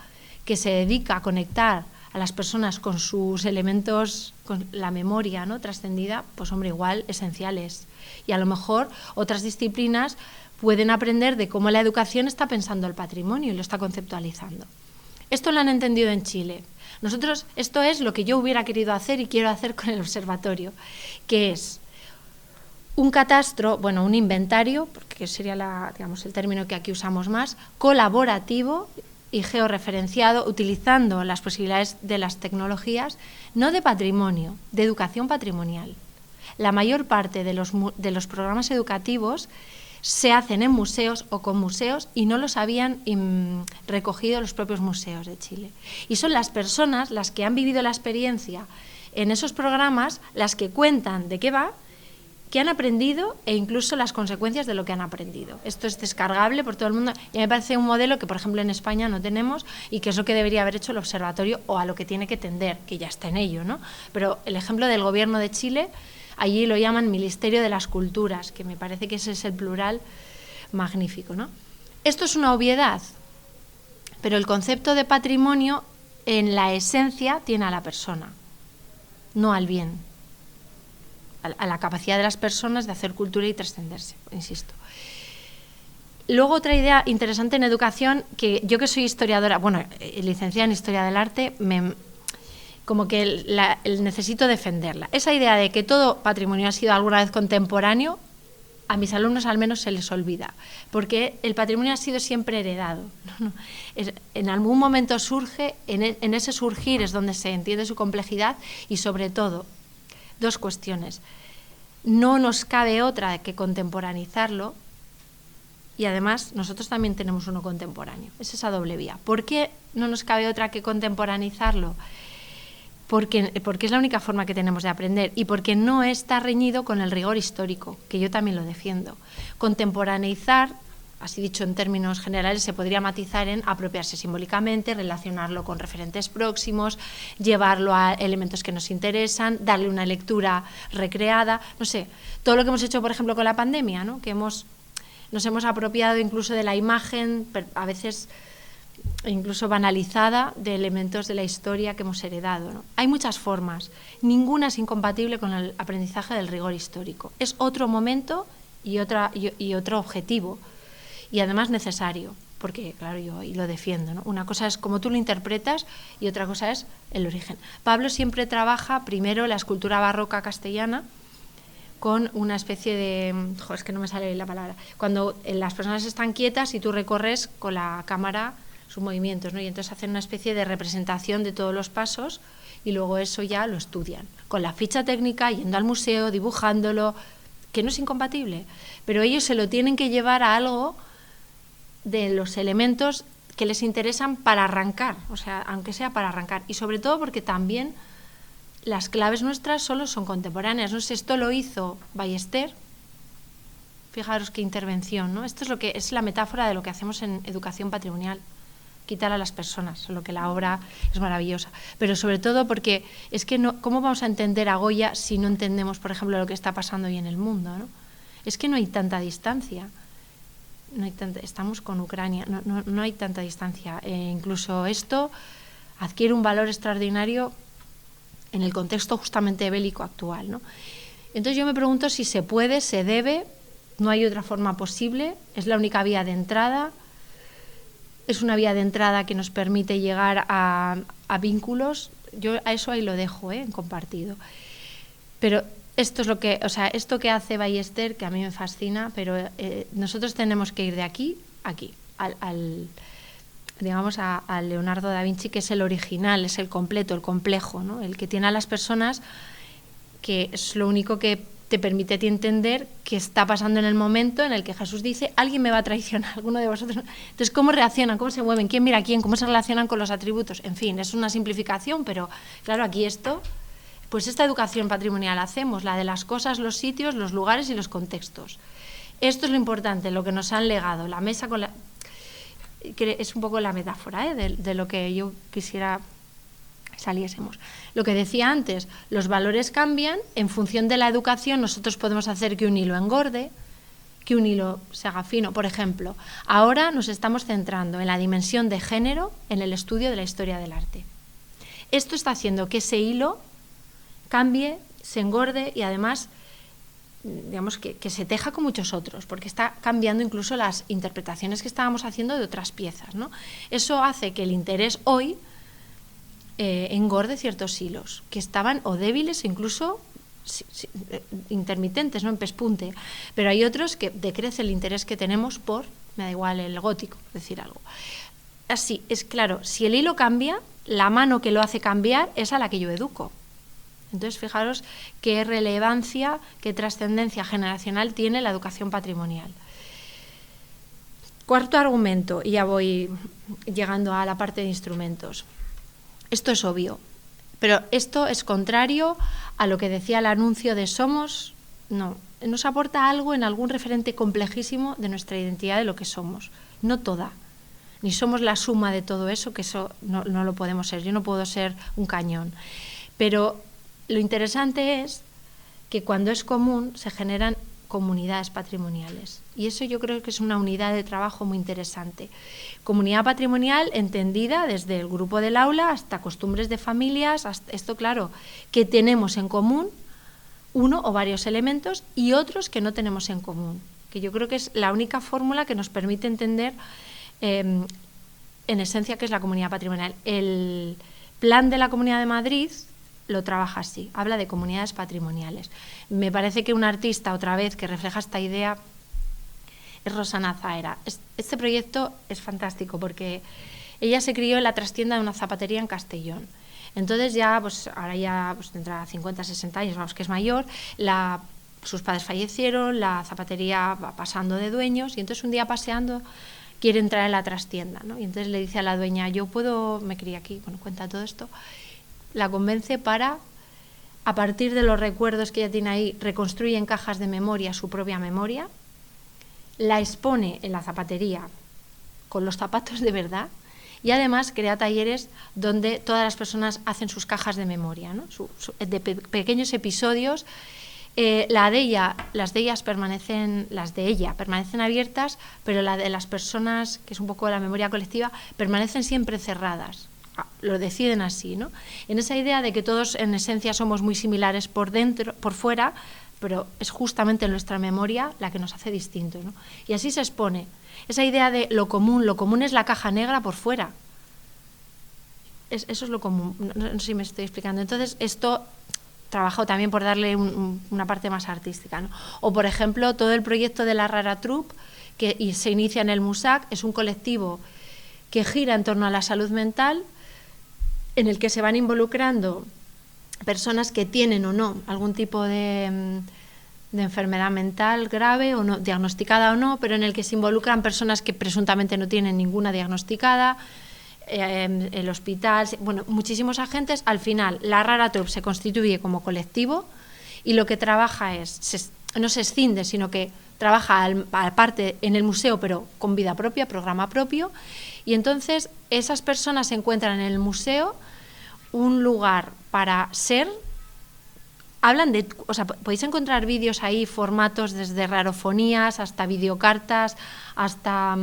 que se dedica a conectar a las personas con sus elementos, con la memoria, ¿no?, trascendida, pues, hombre, igual esenciales. Y a lo mejor otras disciplinas pueden aprender de cómo la educación está pensando el patrimonio y lo está conceptualizando. Esto lo han entendido en Chile. Nosotros, esto es lo que yo hubiera querido hacer y quiero hacer con el observatorio, que es un catastro, bueno, un inventario, porque sería el término que aquí usamos más, colaborativo y georreferenciado, utilizando las posibilidades de las tecnologías, no de patrimonio, de educación patrimonial. La mayor parte de los programas educativos se hacen en museos o con museos y no los habían recogido los propios museos de Chile. Y son las personas, las que han vivido la experiencia en esos programas, las que cuentan de qué va, qué han aprendido e incluso las consecuencias de lo que han aprendido. Esto es descargable por todo el mundo y me parece un modelo que, por ejemplo, en España no tenemos y que es lo que debería haber hecho el observatorio o a lo que tiene que tender, que ya está en ello, ¿no? Pero el ejemplo del Gobierno de Chile, allí lo llaman Ministerio de las Culturas, que me parece que ese es el plural magnífico, ¿no? Esto es una obviedad, pero el concepto de patrimonio en la esencia tiene a la persona, no al bien, a la capacidad de las personas de hacer cultura y trascenderse, insisto. Luego otra idea interesante en educación, que yo que soy historiadora, bueno, licenciada en Historia del Arte, como que necesito defenderla. Esa idea de que todo patrimonio ha sido alguna vez contemporáneo, a mis alumnos al menos se les olvida, porque el patrimonio ha sido siempre heredado. En algún momento surge, en ese surgir es donde se entiende su complejidad y sobre todo, dos cuestiones. No nos cabe otra que contemporaneizarlo y además nosotros también tenemos uno contemporáneo. Es esa doble vía. ¿Por qué no nos cabe otra que contemporaneizarlo? Porque es la única forma que tenemos de aprender y porque no está reñido con el rigor histórico, que yo también lo defiendo. Contemporaneizar, así dicho en términos generales, se podría matizar en apropiarse simbólicamente, relacionarlo con referentes próximos, llevarlo a elementos que nos interesan, darle una lectura recreada, no sé, todo lo que hemos hecho, por ejemplo, con la pandemia, ¿no? Que nos hemos apropiado incluso de la imagen, a veces incluso banalizada, de elementos de la historia que hemos heredado, ¿no? Hay muchas formas, ninguna es incompatible con el aprendizaje del rigor histórico. Es otro momento y otro objetivo, y además necesario, porque, claro, yo y lo defiendo, ¿no? Una cosa es cómo tú lo interpretas y otra cosa es el origen. Pablo siempre trabaja primero la escultura barroca castellana con una especie de... es que no me sale la palabra. Cuando las personas están quietas y tú recorres con la cámara sus movimientos, ¿no? Y entonces hacen una especie de representación de todos los pasos y luego eso ya lo estudian. Con la ficha técnica, yendo al museo, dibujándolo, que no es incompatible. Pero ellos se lo tienen que llevar a algo de los elementos que les interesan para arrancar, o sea, aunque sea para arrancar. Y sobre todo porque también las claves nuestras solo son contemporáneas. No sé, esto lo hizo Ballester. Fijaros qué intervención, ¿no? Esto es lo que es la metáfora de lo que hacemos en educación patrimonial. Quitar a las personas, lo que la obra es maravillosa. Pero sobre todo porque es que no, ¿cómo vamos a entender a Goya si no entendemos, por ejemplo, lo que está pasando hoy en el mundo, ¿no? Es que no hay tanta distancia. Estamos con Ucrania, no hay tanta distancia. Incluso esto adquiere un valor extraordinario en el contexto justamente bélico actual, ¿no? Entonces yo me pregunto si se puede, se debe, no hay otra forma posible, es la única vía de entrada. Es una vía de entrada que nos permite llegar a vínculos. Yo a eso ahí lo dejo, en compartido. Pero esto es lo que, o sea, esto que hace Ballester, que a mí me fascina, pero nosotros tenemos que ir de aquí a aquí, digamos a Leonardo da Vinci, que es el original, es el completo, el complejo, ¿no? El que tiene a las personas, que es lo único que te permite a ti entender qué está pasando en el momento en el que Jesús dice, alguien me va a traicionar, alguno de vosotros. Entonces, ¿cómo reaccionan? ¿Cómo se mueven? ¿Quién mira a quién? ¿Cómo se relacionan con los atributos? En fin, es una simplificación, pero claro, aquí pues esta educación patrimonial hacemos, la de las cosas, los sitios, los lugares y los contextos. Esto es lo importante, lo que nos han legado, la mesa con la... que es un poco la metáfora, de lo que yo quisiera saliésemos. Lo que decía antes, los valores cambian, en función de la educación nosotros podemos hacer que un hilo engorde, que un hilo se haga fino. Por ejemplo, ahora nos estamos centrando en la dimensión de género en el estudio de la historia del arte. Esto está haciendo que ese hilo cambie, se engorde y además, digamos, que se teja con muchos otros, porque está cambiando incluso las interpretaciones que estábamos haciendo de otras piezas, ¿no? Eso hace que el interés hoy engorde ciertos hilos que estaban o débiles o incluso intermitentes, ¿no? En pespunte, pero hay otros que decrece el interés que tenemos por, me da igual el gótico, decir algo. Así, es claro, si el hilo cambia, la mano que lo hace cambiar es a la que yo educo. Entonces, fijaros qué relevancia, qué trascendencia generacional tiene la educación patrimonial. Cuarto argumento, y ya voy llegando a la parte de instrumentos. Esto es obvio, pero esto es contrario a lo que decía el anuncio de Somos. No, nos aporta algo en algún referente complejísimo de nuestra identidad, de lo que somos. No toda, ni somos la suma de todo eso, que eso no lo podemos ser. Yo no puedo ser un cañón. Pero lo interesante es que cuando es común se generan comunidades patrimoniales. Y eso yo creo que es una unidad de trabajo muy interesante. Comunidad patrimonial entendida desde el grupo del aula hasta costumbres de familias, hasta esto, claro, que tenemos en común uno o varios elementos y otros que no tenemos en común, que yo creo que es la única fórmula que nos permite entender en esencia qué es la comunidad patrimonial. plan de la Comunidad de Madrid lo trabaja así, habla de comunidades patrimoniales. Me parece que una artista, otra vez, que refleja esta idea es Rosana Zaera. Este proyecto es fantástico porque ella se crió en la trastienda de una zapatería en Castellón. Entonces ya, pues ahora ya pues, tendrá 50, 60 años, vamos, que es mayor, sus padres fallecieron, la zapatería va pasando de dueños y entonces un día paseando quiere entrar en la trastienda, ¿no? Y entonces le dice a la dueña, me crié aquí, bueno, cuenta todo esto, la convence para, a partir de los recuerdos que ella tiene ahí, reconstruye en cajas de memoria su propia memoria, la expone en la zapatería con los zapatos de verdad y además crea talleres donde todas las personas hacen sus cajas de memoria, ¿no? De pequeños episodios. Las de ella permanecen abiertas, pero la de las personas, que es un poco la memoria colectiva, permanecen siempre cerradas. Lo deciden así, ¿no? En esa idea de que todos en esencia somos muy similares por dentro, por fuera, pero es justamente nuestra memoria la que nos hace distintos, ¿no? Y así se expone esa idea de lo común es la caja negra por fuera. Eso es lo común, no sé si me estoy explicando. Entonces esto trabajado también por darle una parte más artística, ¿no? O por ejemplo todo el proyecto de la Rara Troupe que se inicia en el MUSAC, es un colectivo que gira en torno a la salud mental, en el que se van involucrando personas que tienen o no algún tipo de enfermedad mental grave o no, diagnosticada o no, pero en el que se involucran personas que presuntamente no tienen ninguna diagnosticada, el hospital, bueno, muchísimos agentes. Al final, la Rara Troupe se constituye como colectivo y lo que trabaja no se escinde, sino que trabaja aparte en el museo, pero con vida propia, programa propio. Y entonces esas personas encuentran en el museo un lugar para ser. Podéis encontrar vídeos ahí, formatos desde rarofonías hasta videocartas, hasta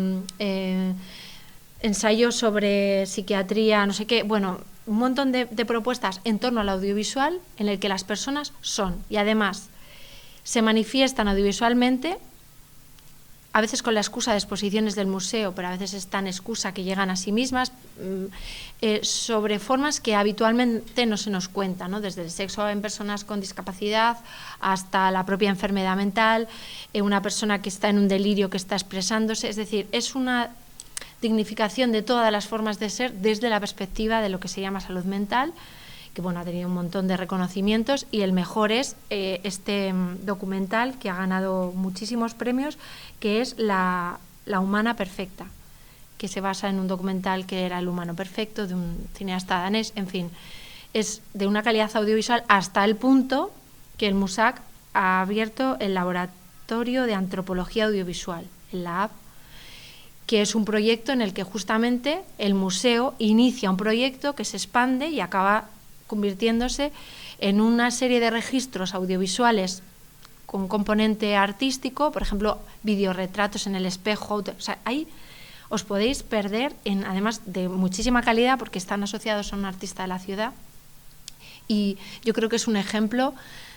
ensayos sobre psiquiatría, no sé qué, bueno, un montón de propuestas en torno al audiovisual en el que las personas son y además se manifiestan audiovisualmente, a veces con la excusa de exposiciones del museo, pero a veces es tan excusa que llegan a sí mismas, sobre formas que habitualmente no se nos cuentan, ¿no? Desde el sexo en personas con discapacidad hasta la propia enfermedad mental, una persona que está en un delirio que está expresándose, es decir, es una dignificación de todas las formas de ser desde la perspectiva de lo que se llama salud mental, que bueno, ha tenido un montón de reconocimientos y el mejor es este documental que ha ganado muchísimos premios, que es La humana perfecta, que se basa en un documental que era El humano perfecto, de un cineasta danés. En fin, es de una calidad audiovisual hasta el punto que el MUSAC ha abierto el Laboratorio de Antropología Audiovisual, el LAAB, que es un proyecto en el que justamente el museo inicia un proyecto que se expande y acaba convirtiéndose en una serie de registros audiovisuales con componente artístico, por ejemplo, videorretratos en el espejo. O sea, ahí os podéis perder, además de muchísima calidad, porque están asociados a un artista de la ciudad. Y yo creo que es un ejemplo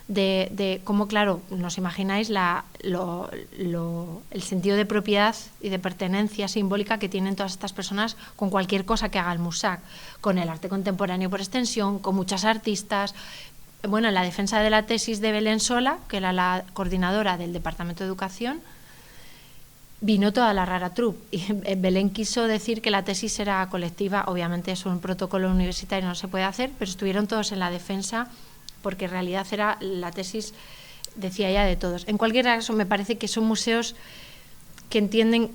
de cómo, claro, nos imagináis el sentido de propiedad y de pertenencia simbólica que tienen todas estas personas con cualquier cosa que haga el MUSAC, con el arte contemporáneo por extensión, con muchas artistas. Bueno, en la defensa de la tesis de Belén Sola, que era la coordinadora del Departamento de Educación, vino toda la Rara Troupe y Belén quiso decir que la tesis era colectiva. Obviamente eso en un protocolo universitario no se puede hacer, pero estuvieron todos en la defensa porque en realidad era la tesis, decía ella, de todos. En cualquier caso, me parece que son museos que entienden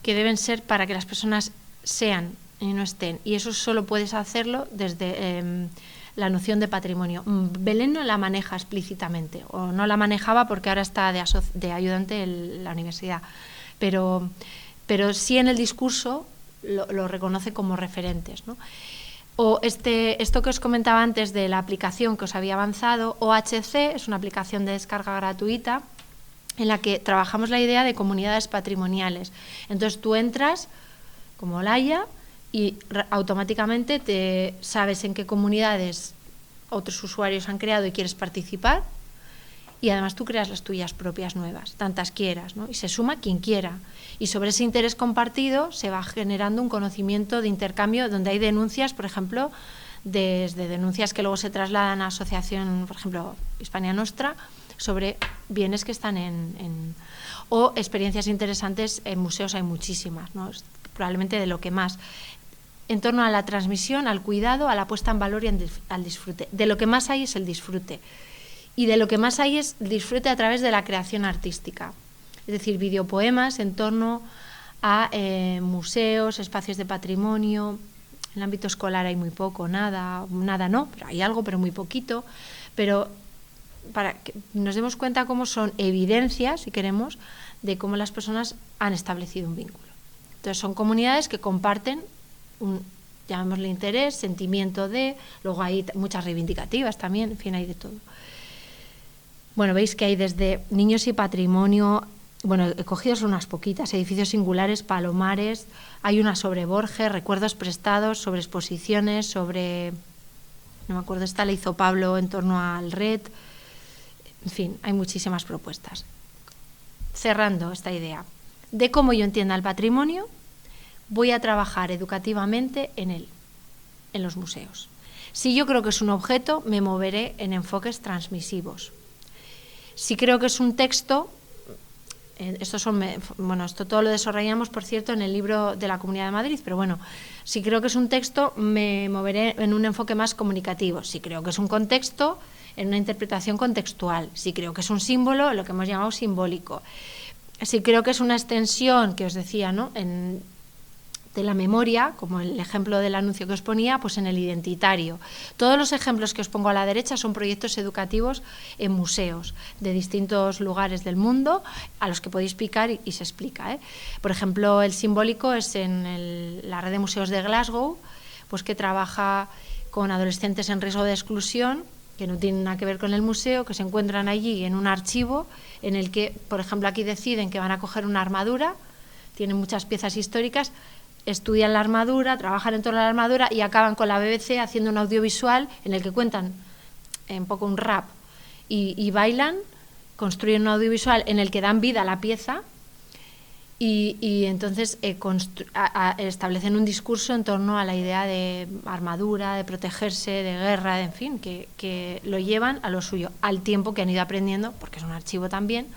que deben ser para que las personas sean y no estén, y eso solo puedes hacerlo desde la noción de patrimonio. Belén no la maneja explícitamente, o no la manejaba porque ahora está de ayudante en la universidad, pero sí en el discurso lo reconoce como referentes, ¿no? O esto que os comentaba antes de la aplicación que os había avanzado, OHC, es una aplicación de descarga gratuita en la que trabajamos la idea de comunidades patrimoniales. Entonces tú entras como Laia y automáticamente te sabes en qué comunidades otros usuarios han creado y quieres participar, y además tú creas las tuyas propias nuevas, tantas quieras, ¿no? Y se suma quien quiera. Y sobre ese interés compartido se va generando un conocimiento de intercambio donde hay denuncias, por ejemplo, desde denuncias que luego se trasladan a asociación, por ejemplo, Hispania Nostra, sobre bienes que están o experiencias interesantes en museos hay muchísimas, ¿no? Probablemente de lo que más, en torno a la transmisión, al cuidado, a la puesta en valor y al disfrute. De lo que más hay es el disfrute. Y de lo que más hay es el disfrute a través de la creación artística. Es decir, videopoemas en torno a museos, espacios de patrimonio. En el ámbito escolar hay muy poco, nada no, pero hay algo, pero muy poquito. Pero para que nos demos cuenta cómo son evidencias, si queremos, de cómo las personas han establecido un vínculo. Entonces son comunidades que comparten llamémosle interés, sentimiento luego hay muchas reivindicativas también, en fin, hay de todo. Bueno, veis que hay desde niños y patrimonio, bueno, he cogido solo unas poquitas, edificios singulares, palomares, hay una sobre Borges, recuerdos prestados, sobre exposiciones, sobre, no me acuerdo, esta la hizo Pablo en torno al RED, en fin, hay muchísimas propuestas. Cerrando esta idea de cómo yo entienda el patrimonio, voy a trabajar educativamente en él, en los museos. Si yo creo que es un objeto, me moveré en enfoques transmisivos. Si creo que es un texto, esto todo lo desarrollamos, por cierto, en el libro de la Comunidad de Madrid, pero bueno, si creo que es un texto, me moveré en un enfoque más comunicativo. Si creo que es un contexto, en una interpretación contextual. Si creo que es un símbolo, lo que hemos llamado simbólico. Si creo que es una extensión, que os decía, ¿no?, de la memoria, como el ejemplo del anuncio que os ponía, pues en el identitario. Todos los ejemplos que os pongo a la derecha son proyectos educativos en museos de distintos lugares del mundo a los que podéis picar y se explica, ¿eh? Por ejemplo, el simbólico es en la red de museos de Glasgow, pues que trabaja con adolescentes en riesgo de exclusión, que no tienen nada que ver con el museo, que se encuentran allí en un archivo en el que, por ejemplo, aquí deciden que van a coger una armadura, tienen muchas piezas históricas, estudian la armadura, trabajan en torno a la armadura y acaban con la BBC haciendo un audiovisual en el que cuentan un poco un rap y bailan, construyen un audiovisual en el que dan vida a la pieza y entonces establecen un discurso en torno a la idea de armadura, de protegerse, de guerra, en fin, que lo llevan a lo suyo, al tiempo que han ido aprendiendo, porque es un archivo también,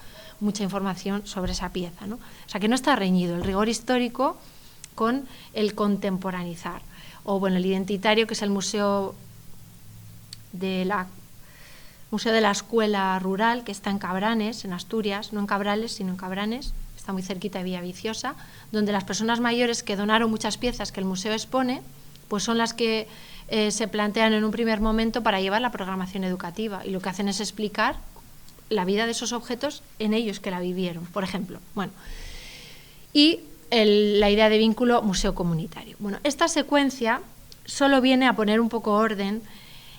mucha información sobre esa pieza, ¿no? O sea, que no está reñido el rigor histórico con el contemporaneizar. O bueno, el identitario, que es el museo de la escuela rural, que está en Cabranes, en Asturias, no en Cabrales, sino en Cabranes, está muy cerquita de Villaviciosa, donde las personas mayores que donaron muchas piezas que el museo expone, pues son las que se plantean en un primer momento para llevar la programación educativa, y lo que hacen es explicar la vida de esos objetos en ellos que la vivieron, por ejemplo. Bueno, y la idea de vínculo museo comunitario. Bueno, esta secuencia solo viene a poner un poco orden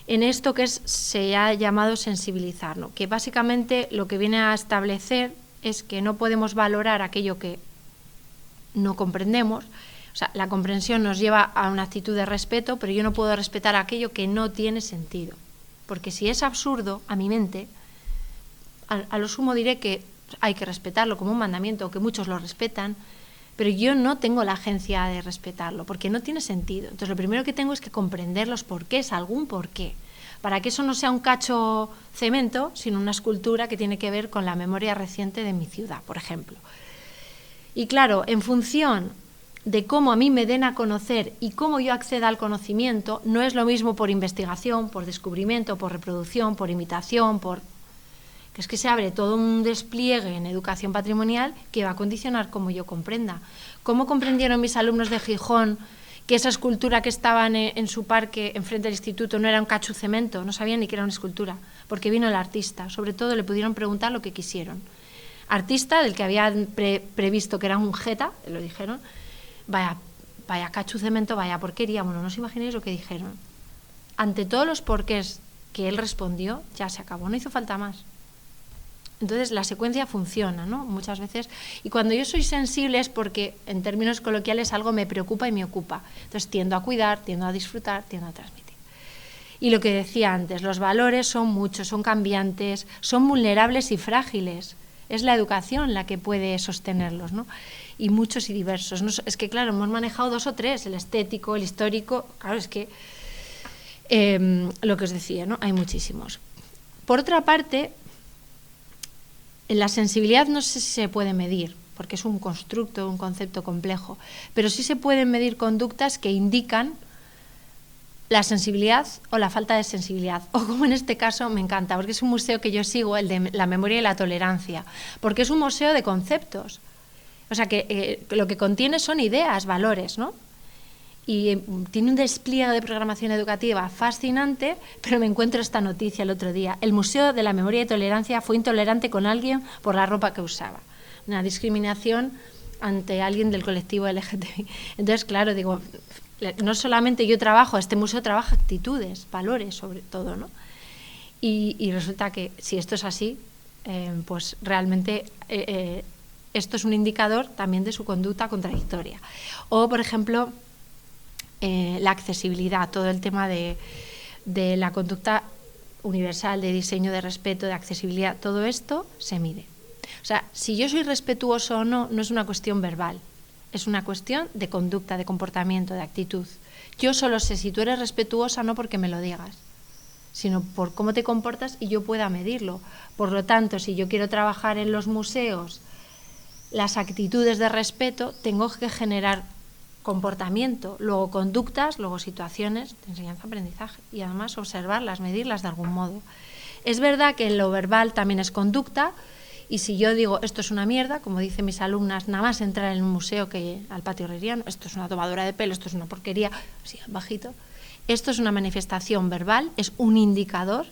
en esto que se ha llamado sensibilizar, ¿no?, que básicamente lo que viene a establecer es que no podemos valorar aquello que no comprendemos. O sea, la comprensión nos lleva a una actitud de respeto, pero yo no puedo respetar aquello que no tiene sentido, porque si es absurdo a mi mente, a lo sumo diré que hay que respetarlo como un mandamiento, que muchos lo respetan, pero yo no tengo la agencia de respetarlo, porque no tiene sentido. Entonces, lo primero que tengo es que comprender los porqués, algún porqué, para que eso no sea un cacho cemento, sino una escultura que tiene que ver con la memoria reciente de mi ciudad, por ejemplo. Y claro, en función de cómo a mí me den a conocer y cómo yo acceda al conocimiento, no es lo mismo por investigación, por descubrimiento, por reproducción, por imitación, que es que se abre todo un despliegue en educación patrimonial que va a condicionar cómo yo comprenda. ¿Cómo comprendieron mis alumnos de Gijón que esa escultura que estaba en su parque enfrente del instituto no era un cacho cemento? No sabían ni que era una escultura, porque vino el artista. Sobre todo le pudieron preguntar lo que quisieron. Artista del que habían previsto que era un jeta, lo dijeron, vaya cacho cemento, vaya porquería. Bueno, no os imagináis lo que dijeron. Ante todos los porqués que él respondió, ya se acabó, no hizo falta más. Entonces la secuencia funciona, ¿no?, muchas veces, y cuando yo soy sensible es porque en términos coloquiales algo me preocupa y me ocupa, entonces tiendo a cuidar, tiendo a disfrutar, tiendo a transmitir. Y lo que decía antes, los valores son muchos, son cambiantes, son vulnerables y frágiles, es la educación la que puede sostenerlos, ¿no?, y muchos y diversos. Es que claro, hemos manejado 2 o 3, el estético, el histórico, claro, es que Lo que os decía, ¿no? Hay muchísimos. Por otra parte, la sensibilidad no sé si se puede medir, porque es un constructo, un concepto complejo, pero sí se pueden medir conductas que indican la sensibilidad o la falta de sensibilidad. O como en este caso me encanta, porque es un museo que yo sigo, el de la memoria y la tolerancia, porque es un museo de conceptos. O sea, que lo que contiene son ideas, valores, ¿no? Y tiene un despliegue de programación educativa fascinante, pero me encuentro esta noticia el otro día. El Museo de la Memoria y Tolerancia fue intolerante con alguien por la ropa que usaba. Una discriminación ante alguien del colectivo LGTBI. Entonces, claro, digo, no solamente yo trabajo, este museo trabaja actitudes, valores sobre todo, ¿no? Y resulta que si esto es así, pues realmente esto es un indicador también de su conducta contradictoria. O, por ejemplo, la accesibilidad, todo el tema de la conducta universal, de diseño, de respeto, de accesibilidad, todo esto se mide. O sea, si yo soy respetuoso o no, no es una cuestión verbal, es una cuestión de conducta, de comportamiento, de actitud. Yo solo sé si tú eres respetuosa no porque me lo digas, sino por cómo te comportas y yo pueda medirlo. Por lo tanto, si yo quiero trabajar en los museos las actitudes de respeto, tengo que generar comportamiento, luego conductas, luego situaciones de enseñanza-aprendizaje y además observarlas, medirlas de algún modo. Es verdad que en lo verbal también es conducta y si yo digo esto es una mierda, como dicen mis alumnas, nada más entrar en un museo que al patio herreriano, esto es una tomadura de pelo, esto es una porquería, así bajito, esto es una manifestación verbal, es un indicador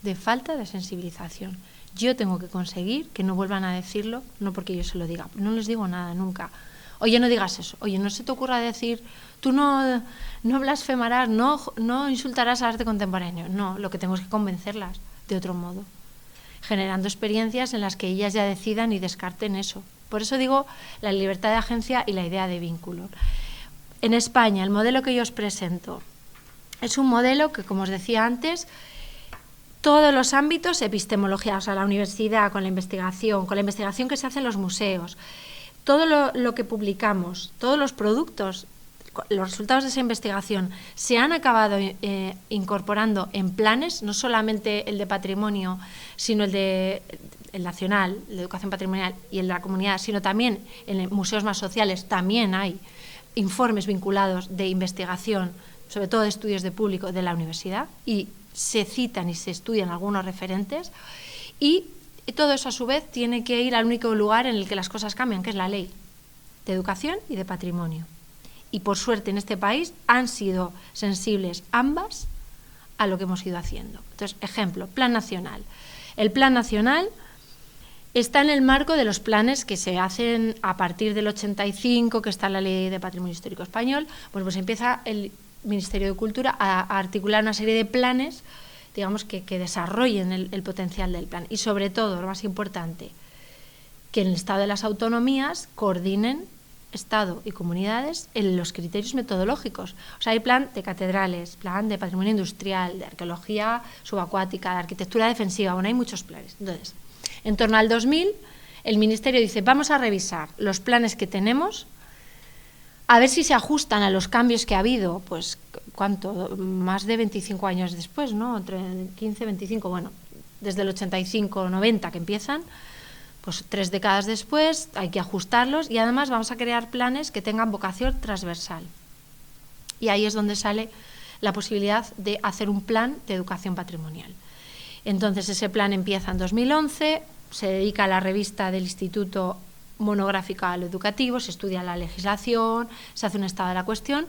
de falta de sensibilización. Yo tengo que conseguir que no vuelvan a decirlo, no porque yo se lo diga, no les digo nada nunca. Oye, no digas eso. Oye, no se te ocurra decir, tú no blasfemarás, no insultarás al arte contemporáneo. No, lo que tengo es que convencerlas de otro modo, generando experiencias en las que ellas ya decidan y descarten eso. Por eso digo la libertad de agencia y la idea de vínculo. En España, el modelo que yo os presento es un modelo que, como os decía antes, todos los ámbitos, epistemología, o sea, la universidad, con la investigación que se hace en los museos, todo lo que publicamos, todos los productos, los resultados de esa investigación se han acabado incorporando en planes, no solamente el de patrimonio, sino el nacional, la educación patrimonial y el de la comunidad, sino también en museos más sociales, también hay informes vinculados de investigación, sobre todo de estudios de público de la universidad, y se citan y se estudian algunos referentes, y todo eso a su vez tiene que ir al único lugar en el que las cosas cambian, que es la ley de educación y de patrimonio. Y por suerte en este país han sido sensibles ambas a lo que hemos ido haciendo. Entonces, ejemplo, Plan Nacional. El Plan Nacional está en el marco de los planes que se hacen a partir del 85, que está la Ley de Patrimonio Histórico Español. Pues empieza el Ministerio de Cultura a articular una serie de planes, digamos, que desarrollen el potencial del plan. Y sobre todo, lo más importante, que en el Estado de las autonomías coordinen Estado y comunidades en los criterios metodológicos. O sea, hay plan de catedrales, plan de patrimonio industrial, de arqueología subacuática, de arquitectura defensiva, bueno, hay muchos planes. Entonces, en torno al 2000, el Ministerio dice, vamos a revisar los planes que tenemos, a ver si se ajustan a los cambios que ha habido, pues, ¿cuánto? Más de 25 años después, ¿no? Entre 15, 25, bueno, desde el 85, 90 que empiezan, pues 3 décadas después hay que ajustarlos y además vamos a crear planes que tengan vocación transversal. Y ahí es donde sale la posibilidad de hacer un plan de educación patrimonial. Entonces ese plan empieza en 2011, se dedica a la revista del Instituto monográfica a lo educativo, se estudia la legislación, se hace un estado de la cuestión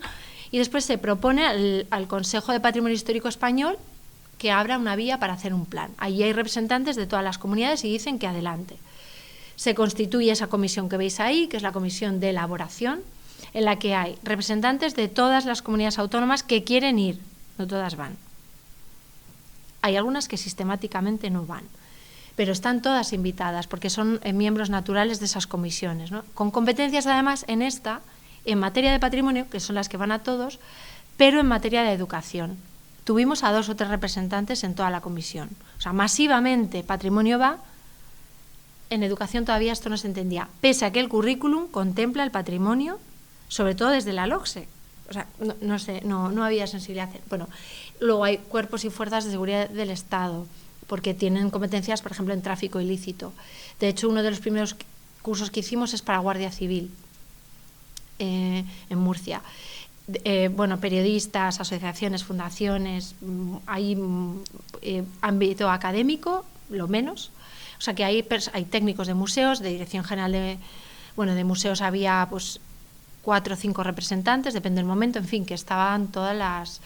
y después se propone al Consejo de Patrimonio Histórico Español que abra una vía para hacer un plan. Allí hay representantes de todas las comunidades y dicen que adelante. Se constituye esa comisión que veis ahí, que es la comisión de elaboración, en la que hay representantes de todas las comunidades autónomas que quieren ir, no todas van. Hay algunas que sistemáticamente no van, pero están todas invitadas porque son miembros naturales de esas comisiones, ¿no? Con competencias además en materia de patrimonio, que son las que van a todos, pero en materia de educación. Tuvimos a 2 o 3 representantes en toda la comisión. O sea, masivamente patrimonio va, en educación todavía esto no se entendía, pese a que el currículum contempla el patrimonio, sobre todo desde la LOCSE. O sea, no había sensibilidad. Bueno, Luego hay cuerpos y fuerzas de seguridad del Estado, porque tienen competencias, por ejemplo, en tráfico ilícito. De hecho, uno de los primeros cursos que hicimos es para Guardia Civil en Murcia. Bueno, periodistas, asociaciones, fundaciones, hay ámbito académico, lo menos. O sea que hay técnicos de museos, de Dirección General de museos había pues 4 o 5 representantes, depende del momento, en fin, que estaban todas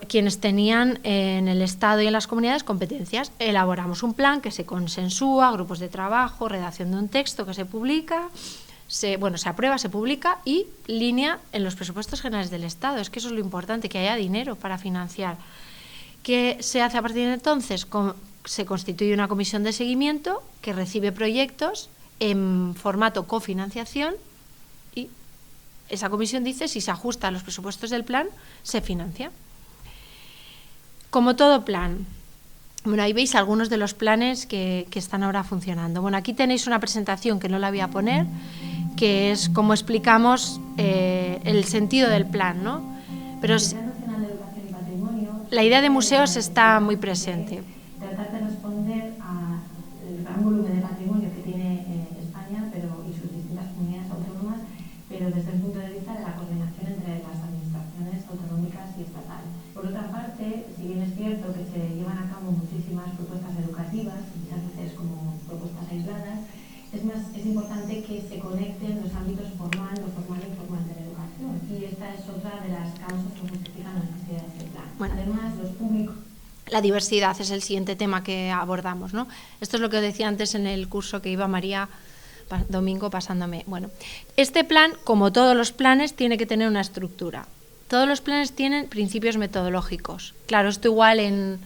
quienes tenían en el Estado y en las comunidades competencias. Elaboramos un plan que se consensúa, grupos de trabajo, redacción de un texto que se publica, se aprueba, se publica y línea en los presupuestos generales del Estado. Es que eso es lo importante, que haya dinero para financiar. ¿Qué se hace a partir de entonces? Se constituye una comisión de seguimiento que recibe proyectos en formato cofinanciación y esa comisión dice si se ajusta a los presupuestos del plan, se financia. Como todo plan, bueno, ahí veis algunos de los planes que están ahora funcionando. Bueno, aquí tenéis una presentación que no la voy a poner, que es como explicamos el sentido del plan, ¿no? Pero la idea de museos está muy presente. Tratar de responder al gran volumen de patrimonio que tiene España y sus distintas comunidades autónomas, pero desde el punto de vista de la coordinación entre las administraciones autonómicas y estatales. Por otra parte, si bien es cierto que se llevan a cabo muchísimas propuestas educativas, muchas veces como propuestas aisladas, es importante que se conecten los ámbitos formal, no formal e informal de la educación. Y esta es otra de las causas que justifican la necesidad de este plan. Bueno, además, los públicos... La diversidad es el siguiente tema que abordamos, ¿no? Esto es lo que decía antes en el curso que iba María Domingo pasándome. Bueno, este plan, como todos los planes, tiene que tener una estructura. Todos los planes tienen principios metodológicos. Claro, esto igual en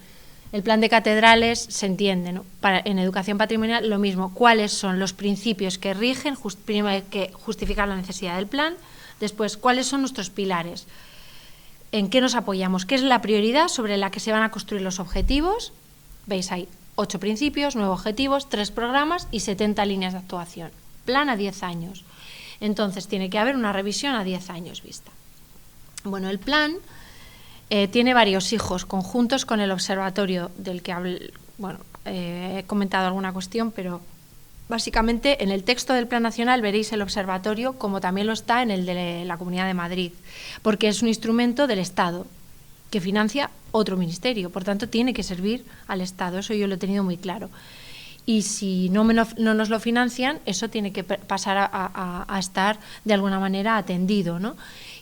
el plan de catedrales se entiende, ¿no? En educación patrimonial lo mismo. ¿Cuáles son los principios que rigen? Primero hay que justificar la necesidad del plan. Después, ¿cuáles son nuestros pilares? ¿En qué nos apoyamos? ¿Qué es la prioridad sobre la que se van a construir los objetivos? Veis, hay 8 principios, 9 objetivos, 3 programas y 70 líneas de actuación. Plan a 10 años. Entonces, tiene que haber una revisión a 10 años vista. Bueno, el plan tiene varios hijos conjuntos con el observatorio del que he comentado alguna cuestión, pero básicamente en el texto del Plan Nacional veréis el observatorio como también lo está en el de la Comunidad de Madrid, porque es un instrumento del Estado que financia otro ministerio, por tanto tiene que servir al Estado, eso yo lo he tenido muy claro. Y si no nos lo financian, eso tiene que pasar a estar de alguna manera atendido, ¿no?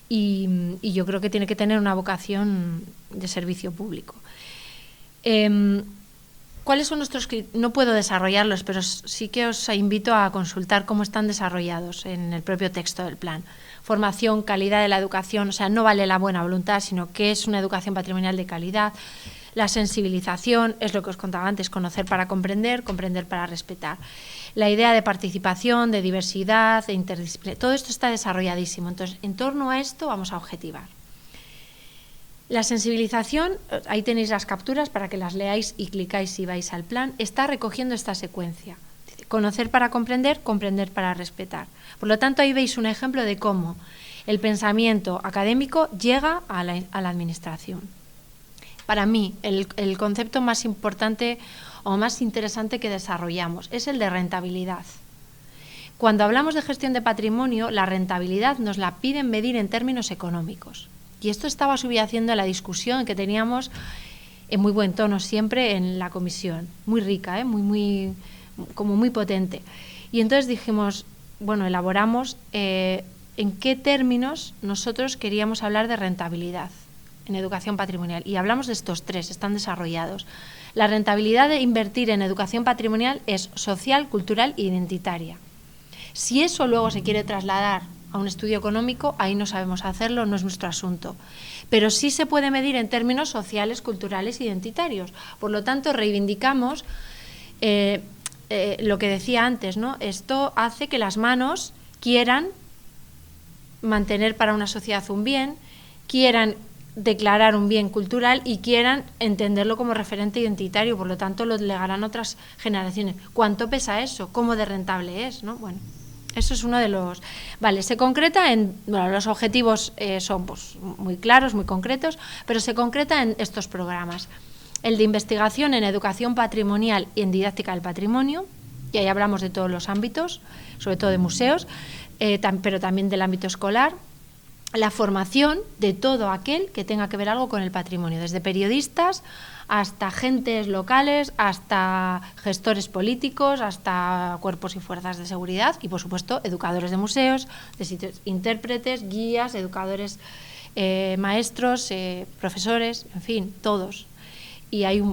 Y yo creo que tiene que tener una vocación de servicio público. ¿Cuáles son nuestros criterios? No puedo desarrollarlos, pero sí que os invito a consultar cómo están desarrollados en el propio texto del plan. Formación, calidad de la educación, o sea, no vale la buena voluntad, sino que es una educación patrimonial de calidad. La sensibilización, es lo que os contaba antes, conocer para comprender, comprender para respetar. La idea de participación, de diversidad, de interdisciplinaridad, todo esto está desarrolladísimo. Entonces, en torno a esto vamos a objetivar. La sensibilización, ahí tenéis las capturas para que las leáis y clicáis si vais al plan, está recogiendo esta secuencia. Conocer para comprender, comprender para respetar. Por lo tanto, ahí veis un ejemplo de cómo el pensamiento académico llega a la administración. Para mí, el concepto más importante o más interesante que desarrollamos es el de rentabilidad. Cuando hablamos de gestión de patrimonio, la rentabilidad nos la piden medir en términos económicos. Y esto estaba subyaciendo a la discusión que teníamos en muy buen tono siempre en la comisión, muy rica, muy potente. Y entonces dijimos, bueno, elaboramos en qué términos nosotros queríamos hablar de rentabilidad en educación patrimonial. Y hablamos de estos 3, están desarrollados. La rentabilidad de invertir en educación patrimonial es social, cultural e identitaria. Si eso luego se quiere trasladar a un estudio económico, ahí no sabemos hacerlo, no es nuestro asunto. Pero sí se puede medir en términos sociales, culturales e identitarios. Por lo tanto, reivindicamos lo que decía antes, ¿no? Esto hace que las manos quieran mantener para una sociedad un bien, quieran declarar un bien cultural y quieran entenderlo como referente identitario, por lo tanto lo legarán otras generaciones. ¿Cuánto pesa eso? ¿Cómo de rentable es? ¿No? Bueno, Eso es uno de los... Vale, se concreta en... Bueno, los objetivos son pues, muy claros, muy concretos, pero se concreta en estos programas. El de investigación en educación patrimonial y en didáctica del patrimonio, y ahí hablamos de todos los ámbitos, sobre todo de museos, pero también del ámbito escolar. La formación de todo aquel que tenga que ver algo con el patrimonio, desde periodistas hasta agentes locales, hasta gestores políticos, hasta cuerpos y fuerzas de seguridad y, por supuesto, educadores de museos, de sitios, intérpretes, guías, educadores, maestros, profesores, en fin, todos. Y hay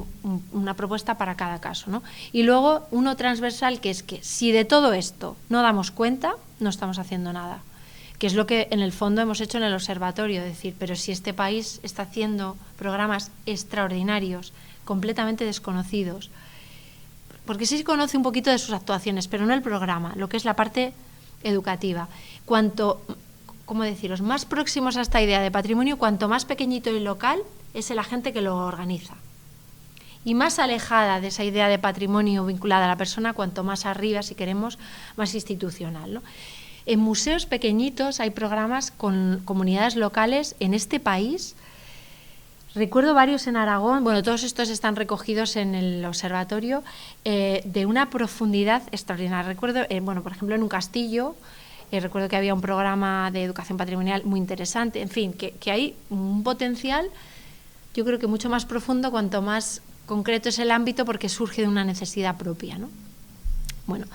una propuesta para cada caso, ¿no? Y luego uno transversal, que es que si de todo esto no damos cuenta, no estamos haciendo nada, que es lo que en el fondo hemos hecho en el observatorio, decir, pero si este país está haciendo programas extraordinarios, completamente desconocidos, porque sí se conoce un poquito de sus actuaciones, pero no el programa, lo que es la parte educativa. Cuanto, ¿cómo deciros?, más próximos a esta idea de patrimonio, cuanto más pequeñito y local es el agente que lo organiza. Y más alejada de esa idea de patrimonio vinculada a la persona, cuanto más arriba, si queremos, más institucional, ¿no? En museos pequeñitos hay programas con comunidades locales en este país. Recuerdo varios en Aragón, bueno, todos estos están recogidos en el observatorio, de una profundidad extraordinaria. Recuerdo, bueno, por ejemplo, en un castillo, recuerdo que había un programa de educación patrimonial muy interesante, en fin, que hay un potencial, yo creo que mucho más profundo cuanto más concreto es el ámbito, porque surge de una necesidad propia, ¿no? Bueno,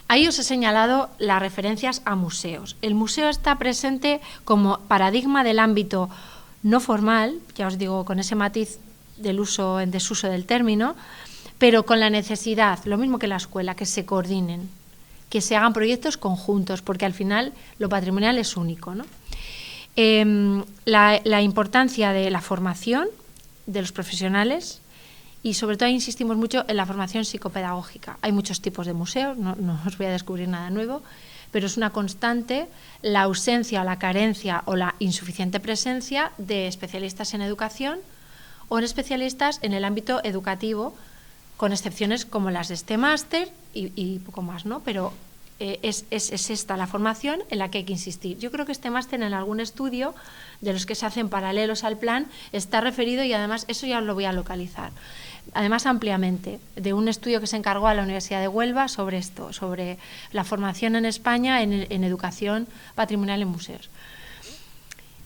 ahí os he señalado las referencias a museos. El museo está presente como paradigma del ámbito no formal, ya os digo, con ese matiz del uso en desuso del término, pero con la necesidad, lo mismo que la escuela, que se coordinen, que se hagan proyectos conjuntos, porque al final lo patrimonial es único, ¿no? La importancia de la formación de los profesionales. Y sobre todo insistimos mucho en la formación psicopedagógica. Hay muchos tipos de museos, no os voy a descubrir nada nuevo, pero es una constante la ausencia o la carencia o la insuficiente presencia de especialistas en educación o en especialistas en el ámbito educativo, con excepciones como las de este máster y poco más, ¿no? Pero es esta la formación en la que hay que insistir. Yo creo que este máster en algún estudio de los que se hacen paralelos al plan está referido, y además eso ya lo voy a localizar. Además ampliamente, de un estudio que se encargó a la Universidad de Huelva sobre esto, sobre la formación en España en educación patrimonial en museos.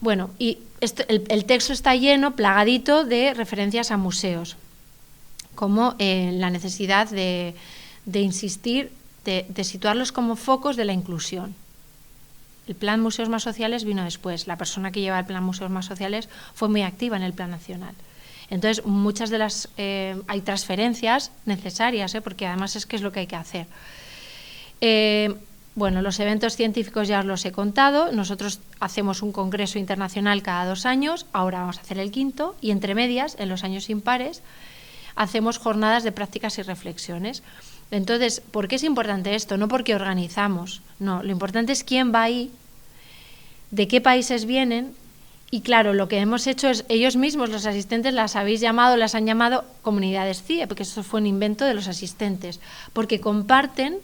Bueno, y el texto está lleno, plagadito de referencias a museos, como la necesidad de insistir, de situarlos como focos de la inclusión. El plan Museos Más Sociales vino después. La persona que lleva el plan Museos Más Sociales fue muy activa en el plan nacional. Entonces, muchas de las... hay transferencias necesarias, porque además es que es lo que hay que hacer. Bueno, los eventos científicos ya os los he contado. Nosotros hacemos un congreso internacional cada 2 años, ahora vamos a hacer el 5º, y entre medias, en los años impares, hacemos jornadas de prácticas y reflexiones. Entonces, ¿por qué es importante esto? No porque organizamos, no, lo importante es quién va ahí, de qué países vienen. Y claro, lo que hemos hecho es, ellos mismos, los asistentes, las han llamado comunidades CIE, porque eso fue un invento de los asistentes, porque comparten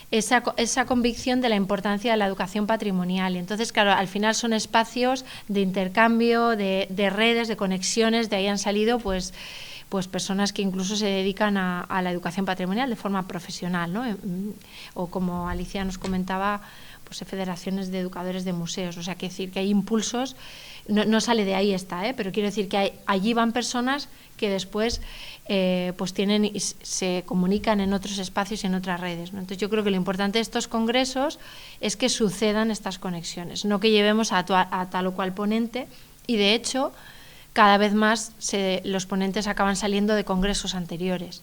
esa convicción de la importancia de la educación patrimonial. Y entonces, claro, al final son espacios de intercambio, de redes, de conexiones, de ahí han salido pues personas que incluso se dedican a la educación patrimonial de forma profesional, ¿no? O como Alicia nos comentaba, pues federaciones de educadores de museos. O sea, quiere decir que hay impulsos, no sale de ahí pero quiero decir que allí van personas que después pues tienen y se comunican en otros espacios y en otras redes, ¿no? Entonces yo creo que lo importante de estos congresos es que sucedan estas conexiones, no que llevemos a tal o cual ponente, y de hecho cada vez más los ponentes acaban saliendo de congresos anteriores,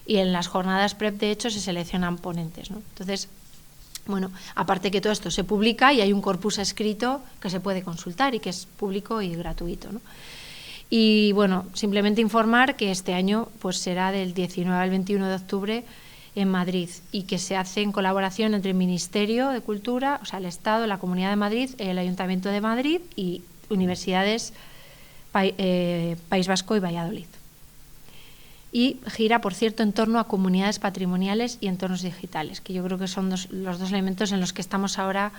y en las jornadas PREP de hecho se seleccionan ponentes, ¿no? Entonces, bueno, aparte que todo esto se publica y hay un corpus escrito que se puede consultar y que es público y gratuito, ¿no? Y bueno, simplemente informar que este año pues será del 19 al 21 de octubre en Madrid, y que se hace en colaboración entre el Ministerio de Cultura, o sea, el Estado, la Comunidad de Madrid, el Ayuntamiento de Madrid y universidades País Vasco y Valladolid. y gira, por cierto, en torno a comunidades patrimoniales y entornos digitales, que yo creo que son los dos elementos en los que estamos ahora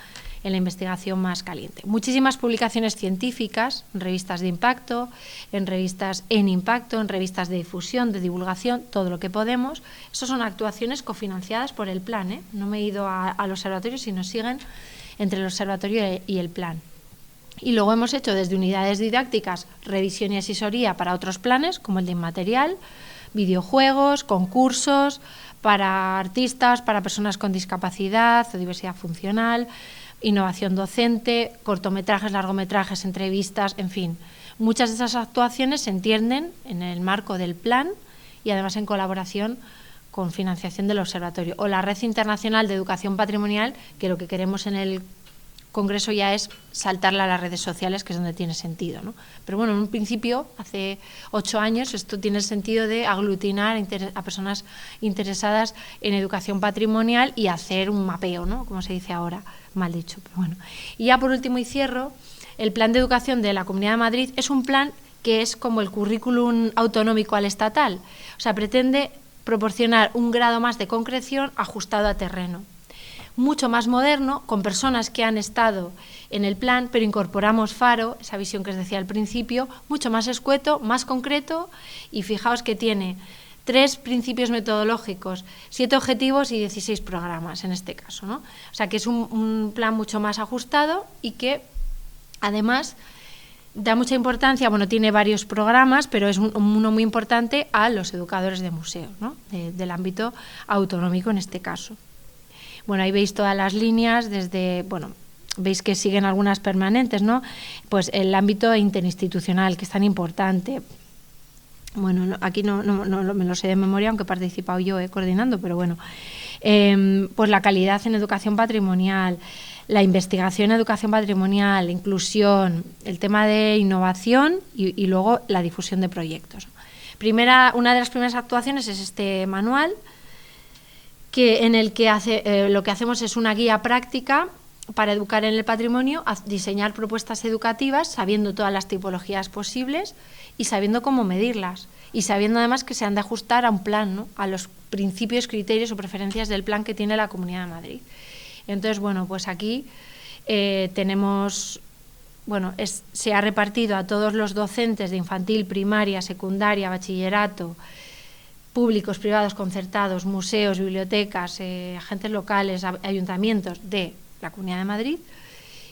en la investigación más caliente. Muchísimas publicaciones científicas, en revistas de impacto, en revistas en impacto, en revistas de difusión, de divulgación, todo lo que podemos. Esas son actuaciones cofinanciadas por el plan, ¿eh? No me he ido al observatorio, sino siguen entre el observatorio y el plan. Y luego hemos hecho desde unidades didácticas revisión y asesoría para otros planes, como el de inmaterial, videojuegos, concursos para artistas, para personas con discapacidad o diversidad funcional, innovación docente, cortometrajes, largometrajes, entrevistas, en fin. Muchas de esas actuaciones se entienden en el marco del plan y además en colaboración con financiación del observatorio. O la Red Internacional de Educación Patrimonial, que lo que queremos en el Congreso ya es saltarla a las redes sociales, que es donde tiene sentido, ¿no? Pero bueno, en un principio, hace 8 años, esto tiene el sentido de aglutinar a personas interesadas en educación patrimonial y hacer un mapeo, ¿no? Como se dice ahora, mal dicho, pero bueno. Y ya por último y cierro, el plan de educación de la Comunidad de Madrid es un plan que es como el currículum autonómico al estatal, o sea, pretende proporcionar un grado más de concreción ajustado a terreno. Mucho más moderno, con personas que han estado en el plan, pero incorporamos Faro, esa visión que os decía al principio, mucho más escueto, más concreto, y fijaos que tiene 3 principios metodológicos, 7 objetivos y 16 programas en este caso, ¿no? O sea que es un plan mucho más ajustado y que además da mucha importancia, bueno, tiene varios programas, pero es uno muy importante a los educadores de museo, ¿no? Del ámbito autonómico en este caso. Bueno, ahí veis todas las líneas, desde, bueno, veis que siguen algunas permanentes, ¿no? Pues el ámbito interinstitucional, que es tan importante. Bueno, aquí no me lo sé de memoria, aunque he participado yo coordinando, pero bueno. Pues la calidad en educación patrimonial, la investigación en educación patrimonial, inclusión, el tema de innovación y luego la difusión de proyectos. Una de las primeras actuaciones es este manual, en el que lo que hacemos es una guía práctica para educar en el patrimonio, diseñar propuestas educativas sabiendo todas las tipologías posibles y sabiendo cómo medirlas y sabiendo además que se han de ajustar a un plan, ¿no? A los principios, criterios o preferencias del plan que tiene la Comunidad de Madrid. Entonces, bueno, pues aquí tenemos, bueno, se ha repartido a todos los docentes de infantil, primaria, secundaria, bachillerato, públicos, privados, concertados, museos, bibliotecas, agentes locales, ayuntamientos de la Comunidad de Madrid,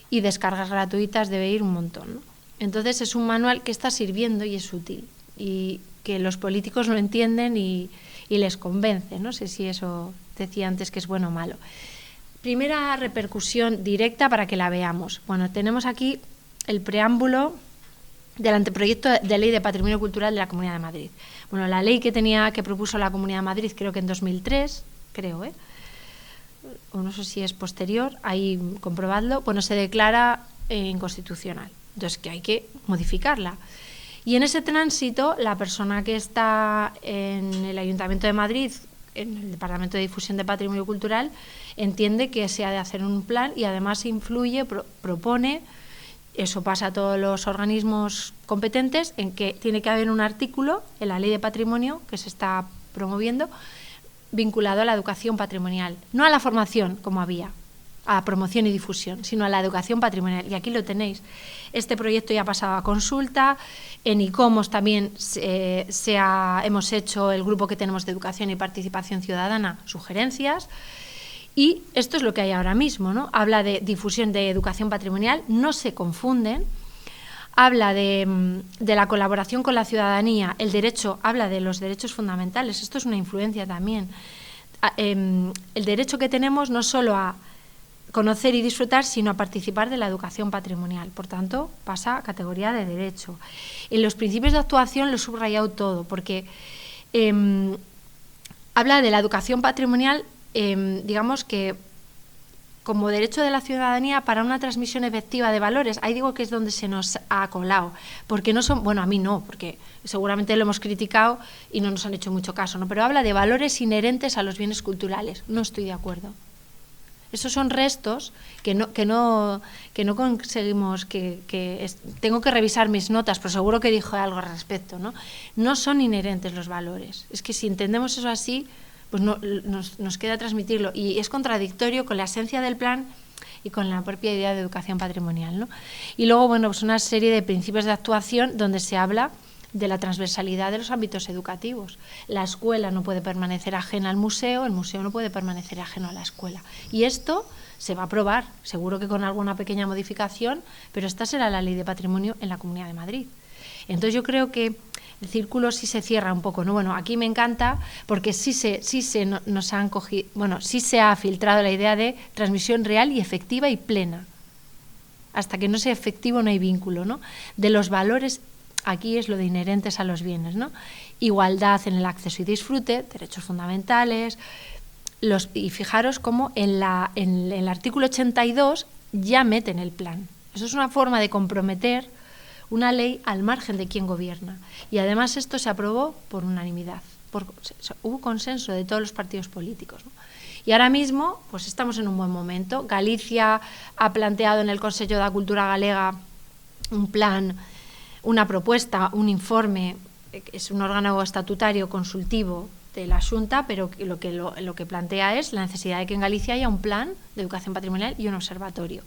y descargas gratuitas debe ir un montón, ¿no? Entonces es un manual que está sirviendo y es útil y que los políticos lo entienden y les convence. No sé si eso decía antes que es bueno o malo. Primera repercusión directa para que la veamos. Bueno, tenemos aquí el preámbulo del anteproyecto de ley de patrimonio cultural de la Comunidad de Madrid. Bueno, la ley que propuso la Comunidad de Madrid, creo que en 2003, o no sé si es posterior, ahí comprobadlo, bueno, se declara inconstitucional. Entonces, que hay que modificarla. Y en ese tránsito, la persona que está en el Ayuntamiento de Madrid, en el Departamento de Difusión de Patrimonio Cultural, entiende que se ha de hacer un plan y además influye, propone. Eso pasa a todos los organismos competentes, en que tiene que haber un artículo en la Ley de Patrimonio que se está promoviendo vinculado a la educación patrimonial, no a la formación como había, a promoción y difusión, sino a la educación patrimonial. Y aquí lo tenéis. Este proyecto ya ha pasado a consulta, en ICOMOS también hemos hecho, el grupo que tenemos de educación y participación ciudadana, sugerencias. Y esto es lo que hay ahora mismo, ¿no? Habla de difusión de educación patrimonial, no se confunden. Habla de la colaboración con la ciudadanía, habla de los derechos fundamentales, esto es una influencia también. El derecho que tenemos no solo a conocer y disfrutar, sino a participar de la educación patrimonial. Por tanto, pasa a categoría de derecho. En los principios de actuación lo he subrayado todo, porque habla de la educación patrimonial, digamos que como derecho de la ciudadanía para una transmisión efectiva de valores. Ahí digo que es donde se nos ha colado, porque no son, bueno, a mí no, porque seguramente lo hemos criticado y no nos han hecho mucho caso, ¿no? Pero habla de valores inherentes a los bienes culturales. No estoy de acuerdo. Esos son restos que no conseguimos, tengo que revisar mis notas, pero seguro que dijo algo al respecto, ¿no? No son inherentes los valores. Es que si entendemos eso así, pues nos queda transmitirlo. Y es contradictorio con la esencia del plan y con la propia idea de educación patrimonial, ¿no? Y luego, bueno, pues una serie de principios de actuación donde se habla de la transversalidad de los ámbitos educativos. La escuela no puede permanecer ajena al museo, el museo no puede permanecer ajeno a la escuela. Y esto se va a aprobar, seguro que con alguna pequeña modificación, pero esta será la Ley de Patrimonio en la Comunidad de Madrid. Entonces yo creo que el círculo sí se cierra un poco, ¿no? Bueno, aquí me encanta porque sí se ha filtrado la idea de transmisión real y efectiva y plena. Hasta que no sea efectivo no hay vínculo, ¿no? De los valores. Aquí es lo de inherentes a los bienes, ¿no? Igualdad en el acceso y disfrute, derechos fundamentales. Y fijaros cómo en el artículo 82 ya meten el plan. Eso es una forma de comprometer una ley al margen de quién gobierna. Y además esto se aprobó por unanimidad. Hubo consenso de todos los partidos políticos, ¿no? Y ahora mismo pues estamos en un buen momento. Galicia ha planteado en el Consejo da Cultura Galega un plan, una propuesta, un informe, es un órgano estatutario consultivo de la Xunta, pero lo que plantea es la necesidad de que en Galicia haya un plan de educación patrimonial y un observatorio.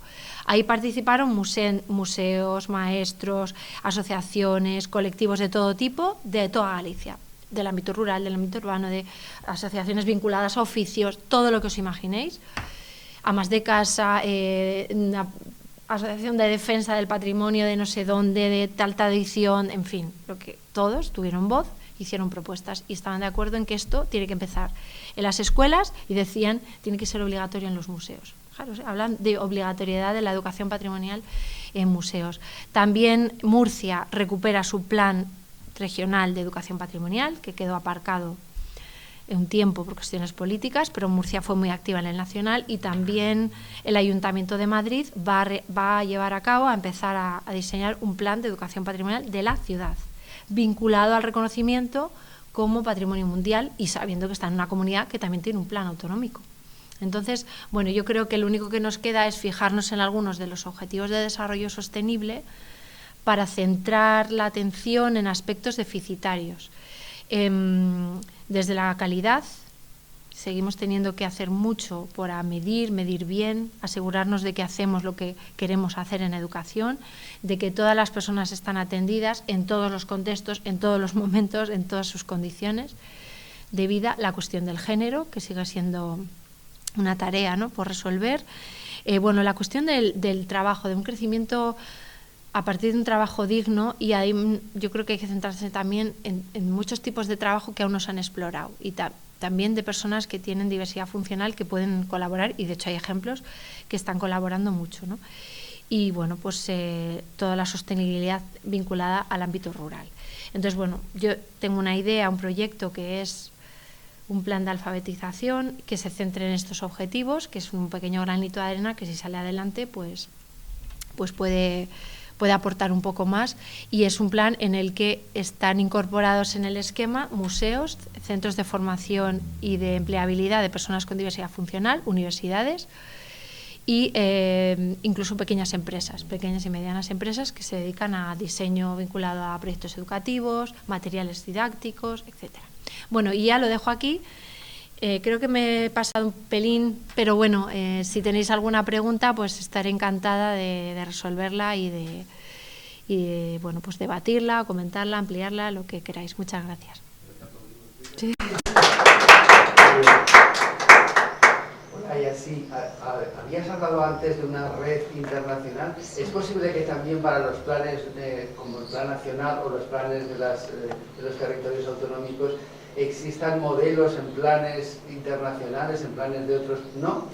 Ahí participaron museos, maestros, asociaciones, colectivos de todo tipo, de toda Galicia, del ámbito rural, del ámbito urbano, de asociaciones vinculadas a oficios, todo lo que os imaginéis, amas de casa, Asociación de Defensa del Patrimonio de no sé dónde, de tal tradición, en fin, todos tuvieron voz, hicieron propuestas y estaban de acuerdo en que esto tiene que empezar en las escuelas y decían tiene que ser obligatorio en los museos. Claro, hablan de obligatoriedad de la educación patrimonial en museos. También Murcia recupera su plan regional de educación patrimonial, que quedó aparcado un tiempo por cuestiones políticas, pero Murcia fue muy activa en el nacional y también el Ayuntamiento de Madrid va a llevar a cabo, a empezar a diseñar un plan de educación patrimonial de la ciudad, vinculado al reconocimiento como patrimonio mundial y sabiendo que está en una comunidad que también tiene un plan autonómico. Entonces, bueno, yo creo que lo único que nos queda es fijarnos en algunos de los objetivos de desarrollo sostenible para centrar la atención en aspectos deficitarios. Desde la calidad, seguimos teniendo que hacer mucho para medir bien, asegurarnos de que hacemos lo que queremos hacer en educación, de que todas las personas están atendidas en todos los contextos, en todos los momentos, en todas sus condiciones de vida. La cuestión del género, que sigue siendo una tarea, ¿no?, por resolver. Bueno, la cuestión del trabajo, de un crecimiento a partir de un trabajo digno, y ahí yo creo que hay que centrarse también en muchos tipos de trabajo que aún no se han explorado y también de personas que tienen diversidad funcional que pueden colaborar, y de hecho hay ejemplos que están colaborando mucho, ¿no? Y bueno, pues toda la sostenibilidad vinculada al ámbito rural. Entonces, bueno, yo tengo una idea, un proyecto que es un plan de alfabetización que se centre en estos objetivos, que es un pequeño granito de arena que si sale adelante pues puede aportar un poco más, y es un plan en el que están incorporados en el esquema museos, centros de formación y de empleabilidad de personas con diversidad funcional, universidades y incluso pequeñas y medianas empresas que se dedican a diseño vinculado a proyectos educativos, materiales didácticos, etcétera. Bueno, y ya lo dejo aquí. Creo que me he pasado un pelín, pero bueno, si tenéis alguna pregunta, pues estaré encantada de resolverla y de bueno, pues debatirla, comentarla, ampliarla, lo que queráis. Muchas gracias. Sí. Así, habías hablado antes de una red internacional. ¿Es posible que también para los planes como el Plan Nacional o los planes de los territorios autonómicos existan modelos en planes internacionales, en planes de otros? ¿No?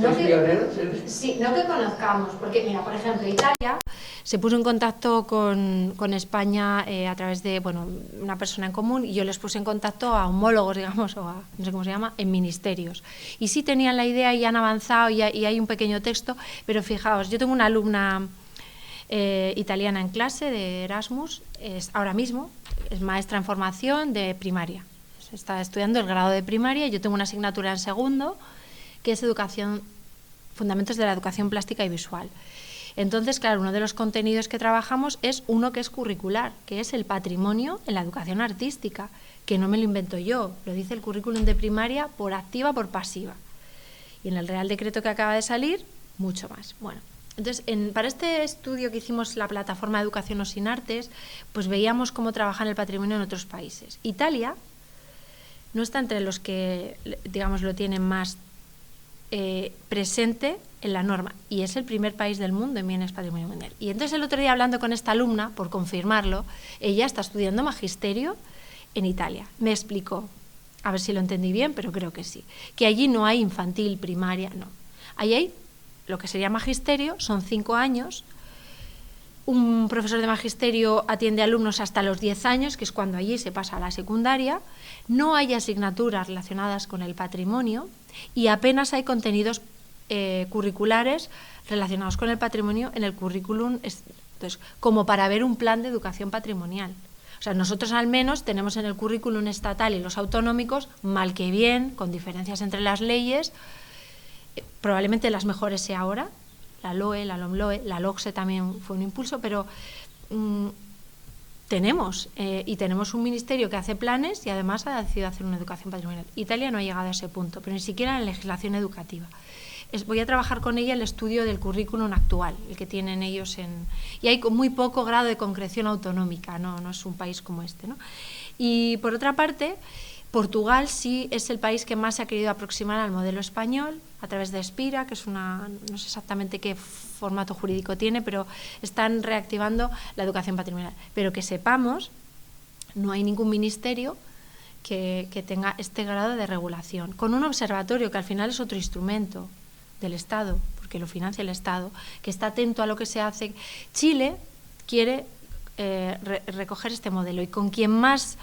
¿Sois pioneros? Sí, no que conozcamos, porque mira, por ejemplo, Italia se puso en contacto con España a través de una persona en común, y yo les puse en contacto a homólogos, digamos, o a, no sé cómo se llama, en ministerios. Y sí tenían la idea y han avanzado y hay un pequeño texto, pero fijaos, yo tengo una alumna italiana en clase de Erasmus, ahora mismo es maestra en formación de primaria. Está estudiando el grado de primaria y yo tengo una asignatura en segundo que es educación fundamentos de la educación plástica y visual. Entonces, claro, uno de los contenidos que trabajamos es uno que es curricular, que es el patrimonio en la educación artística, que no me lo invento yo, lo dice el currículum de primaria por activa, por pasiva. Y en el Real Decreto que acaba de salir, mucho más. Bueno, entonces, para este estudio que hicimos la plataforma Educación o Sin Artes, pues veíamos cómo trabajan el patrimonio en otros países. Italia no está entre los que, digamos, lo tienen más presente en la norma, y es el primer país del mundo en bienes patrimonio mundial. Y entonces el otro día, hablando con esta alumna, por confirmarlo, ella está estudiando magisterio en Italia. Me explicó, a ver si lo entendí bien, pero creo que sí, que allí no hay infantil, primaria, no. Allí hay lo que sería magisterio, son 5 años. Un profesor de magisterio atiende a alumnos hasta los 10 años, que es cuando allí se pasa a la secundaria. No hay asignaturas relacionadas con el patrimonio y apenas hay contenidos curriculares relacionados con el patrimonio en el currículum, entonces, como para ver un plan de educación patrimonial. O sea, nosotros al menos tenemos en el currículum estatal y los autonómicos, mal que bien, con diferencias entre las leyes, probablemente las mejores sea ahora, la LOE, la LOMLOE, la LOCSE también fue un impulso, pero tenemos un ministerio que hace planes y además ha decidido hacer una educación patrimonial. Italia no ha llegado a ese punto, pero ni siquiera en la legislación educativa. Voy a trabajar con ella el estudio del currículum actual, el que tienen ellos y hay muy poco grado de concreción autonómica, no es un país como este, ¿no? Y por otra parte, Portugal sí es el país que más se ha querido aproximar al modelo español a través de Espira, que es no sé exactamente qué formato jurídico tiene, pero están reactivando la educación patrimonial. Pero que sepamos, no hay ningún ministerio que tenga este grado de regulación, con un observatorio que al final es otro instrumento del Estado, porque lo financia el Estado, que está atento a lo que se hace. Chile quiere recoger este modelo y con quien más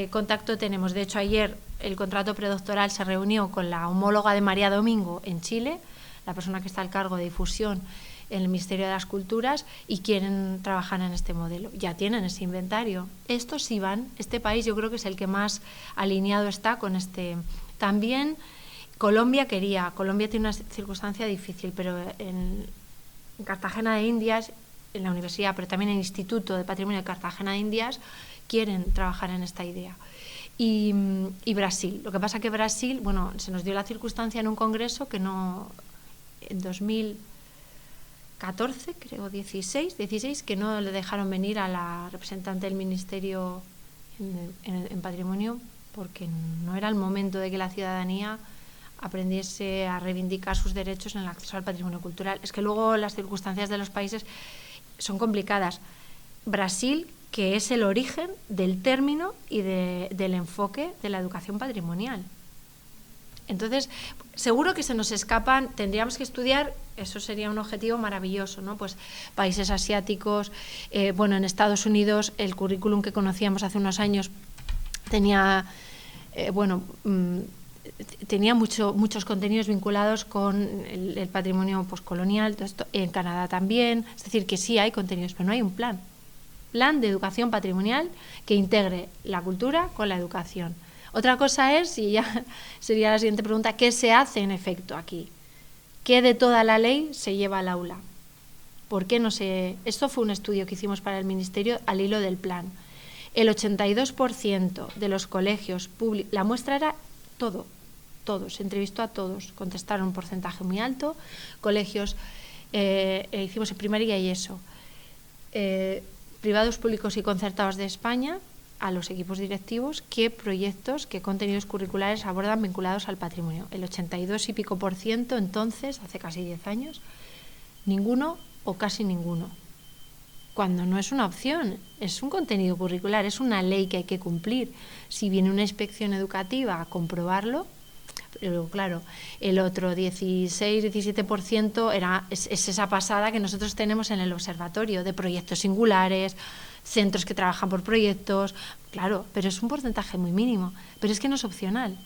contacto tenemos. De hecho, ayer el contrato predoctoral se reunió con la homóloga de María Domingo en Chile, la persona que está al cargo de difusión en el Ministerio de las Culturas, y quieren trabajar en este modelo. Ya tienen ese inventario. Estos sí van. Este país yo creo que es el que más alineado está con este. También Colombia tiene una circunstancia difícil, pero en Cartagena de Indias, en la universidad, pero también en el Instituto de Patrimonio de Cartagena de Indias, quieren trabajar en esta idea. Y Brasil. Lo que pasa que Brasil, bueno, se nos dio la circunstancia en un congreso que no, en 2014, creo, 16, que no le dejaron venir a la representante del Ministerio en Patrimonio, porque no era el momento de que la ciudadanía aprendiese a reivindicar sus derechos en el acceso al patrimonio cultural. Es que luego las circunstancias de los países son complicadas. Brasil, que es el origen del término y del enfoque de la educación patrimonial. Entonces, seguro que se nos escapan, tendríamos que estudiar, eso sería un objetivo maravilloso, ¿no? Pues países asiáticos, bueno, en Estados Unidos el currículum que conocíamos hace unos años tenía, tenía muchos contenidos vinculados con el patrimonio postcolonial, todo esto, en Canadá también, es decir, que sí hay contenidos, pero no hay un plan de educación patrimonial que integre la cultura con la educación. Otra cosa es, y ya sería la siguiente pregunta, ¿qué se hace en efecto aquí? ¿Qué de toda la ley se lleva al aula? ¿Por qué no se...? Esto fue un estudio que hicimos para el Ministerio al hilo del plan. El 82% de los colegios públicos, la muestra era todos, se entrevistó a todos, contestaron un porcentaje muy alto, colegios, hicimos en primaria y eso, privados, públicos y concertados de España, a los equipos directivos, qué proyectos, qué contenidos curriculares abordan vinculados al patrimonio. El 82 y pico %, entonces, hace casi 10 años, ninguno o casi ninguno. Cuando no es una opción, es un contenido curricular, es una ley que hay que cumplir. Si viene una inspección educativa a comprobarlo, pero claro, el otro 16-17% es esa pasada que nosotros tenemos en el observatorio de proyectos singulares, centros que trabajan por proyectos, claro, pero es un porcentaje muy mínimo, pero es que no es opcional.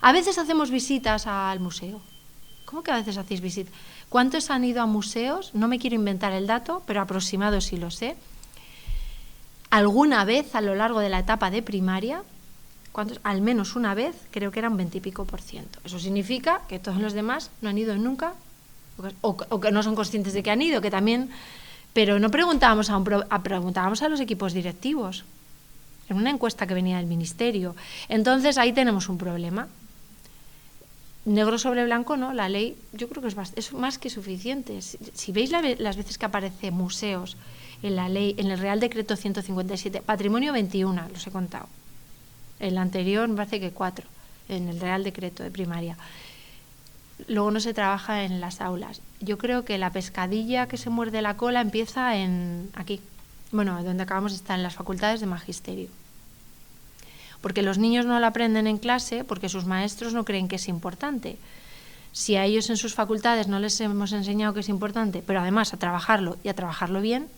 A veces hacemos visitas al museo. ¿Cómo que a veces hacéis visitas? ¿Cuántos han ido a museos? No me quiero inventar el dato, pero aproximado sí lo sé. Alguna vez a lo largo de la etapa de primaria, al menos una vez, creo que era un 20 y pico %. Eso significa que todos los demás no han ido nunca o que no son conscientes de que han ido, que también... Pero no preguntábamos preguntábamos a los equipos directivos, en una encuesta que venía del ministerio. Entonces ahí tenemos un problema. Negro sobre blanco, ¿no? La ley yo creo que es más que suficiente. Si veis las veces que aparece museos en la ley, en el Real Decreto 157, patrimonio 21, los he contado. El anterior me parece que 4, en el Real Decreto de primaria. Luego no se trabaja en las aulas. Yo creo que la pescadilla que se muerde la cola empieza aquí. Bueno, donde acabamos de estar, en las facultades de magisterio. Porque los niños no lo aprenden en clase porque sus maestros no creen que es importante. Si a ellos en sus facultades no les hemos enseñado que es importante, pero además a trabajarlo y a trabajarlo bien,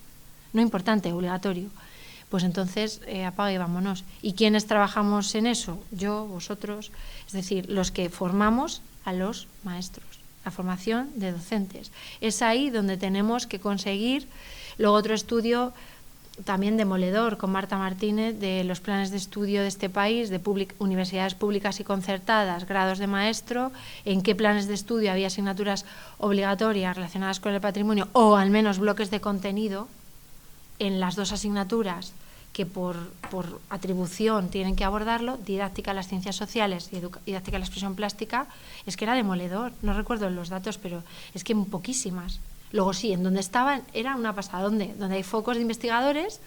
no importante, obligatorio, pues entonces apaga y vámonos. ¿Y quiénes trabajamos en eso? Yo, vosotros, es decir, los que formamos a los maestros, la formación de docentes. Es ahí donde tenemos que conseguir. Luego otro estudio también demoledor con Marta Martínez de los planes de estudio de este país, de universidades públicas y concertadas, grados de maestro, en qué planes de estudio había asignaturas obligatorias relacionadas con el patrimonio o al menos bloques de contenido en las dos asignaturas que por atribución tienen que abordarlo, didáctica de las ciencias sociales y didáctica de la expresión plástica. Es que era demoledor, no recuerdo los datos, pero es que poquísimas. Luego sí, en donde estaban era una pasada. Donde hay focos de investigadores,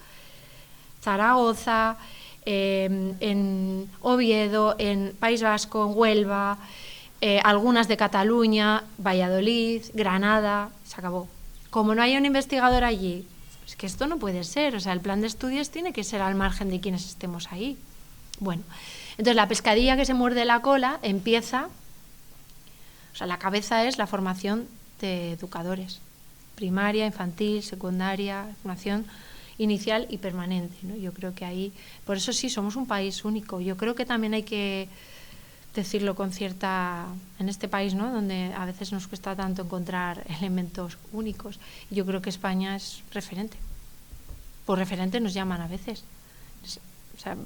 Zaragoza, en Oviedo, en País Vasco, en Huelva, algunas de Cataluña, Valladolid, Granada, se acabó. Como no hay un investigador allí, es que esto no puede ser. O sea, el plan de estudios tiene que ser al margen de quienes estemos ahí. Bueno, entonces la pescadilla que se muerde la cola empieza, o sea, la cabeza es la formación de educadores. Primaria, infantil, secundaria, formación inicial y permanente, ¿no? Yo creo que ahí, por eso sí, somos un país único. Yo creo que también hay que decirlo con cierta, en este país, ¿no?, donde a veces nos cuesta tanto encontrar elementos únicos. Yo creo que España es referente. Por referente nos llaman a veces. O sea,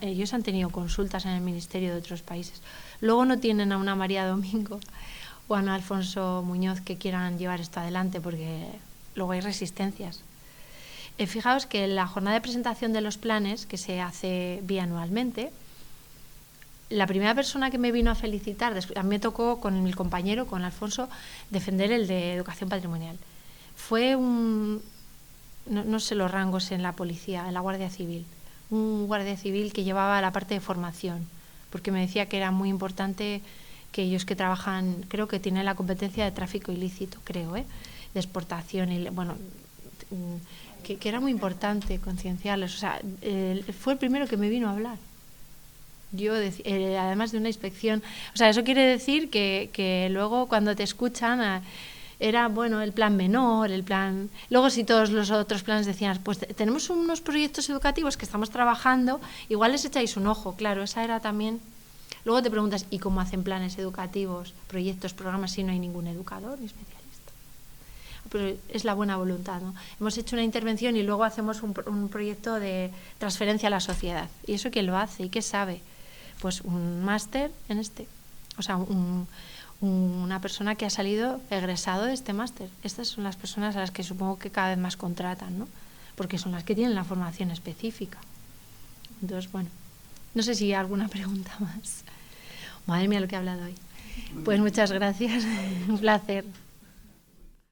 ellos han tenido consultas en el ministerio de otros países. Luego no tienen a una María Domingo o a Alfonso Muñoz que quieran llevar esto adelante, porque luego hay resistencias. Fijaos que la jornada de presentación de los planes, que se hace bianualmente, la primera persona que me vino a felicitar, a mí me tocó con mi compañero, con Alfonso, defender el de educación patrimonial. Fue no sé los rangos en la policía, en la Guardia Civil, un guardia civil que llevaba la parte de formación, porque me decía que era muy importante que ellos que trabajan, creo que tienen la competencia de tráfico ilícito, de exportación, bueno, que era muy importante concienciarles. O sea, fue el primero que me vino a hablar. Yo, además de una inspección, o sea, eso quiere decir que luego cuando te escuchan era, bueno, el plan menor, el plan... Luego si todos los otros planes decían, pues tenemos unos proyectos educativos que estamos trabajando, igual les echáis un ojo, claro, esa era también... Luego te preguntas, ¿y cómo hacen planes educativos, proyectos, programas, si no hay ningún educador ni especialista? Pero es la buena voluntad, ¿no? Hemos hecho una intervención y luego hacemos un proyecto de transferencia a la sociedad. ¿Y eso quién lo hace y qué sabe? Pues un máster en o sea, una persona que ha salido egresado de este máster. Estas son las personas a las que supongo que cada vez más contratan, ¿no? Porque son las que tienen la formación específica. Entonces, bueno, no sé si hay alguna pregunta más. Madre mía lo que he hablado hoy. Pues muchas gracias, un placer.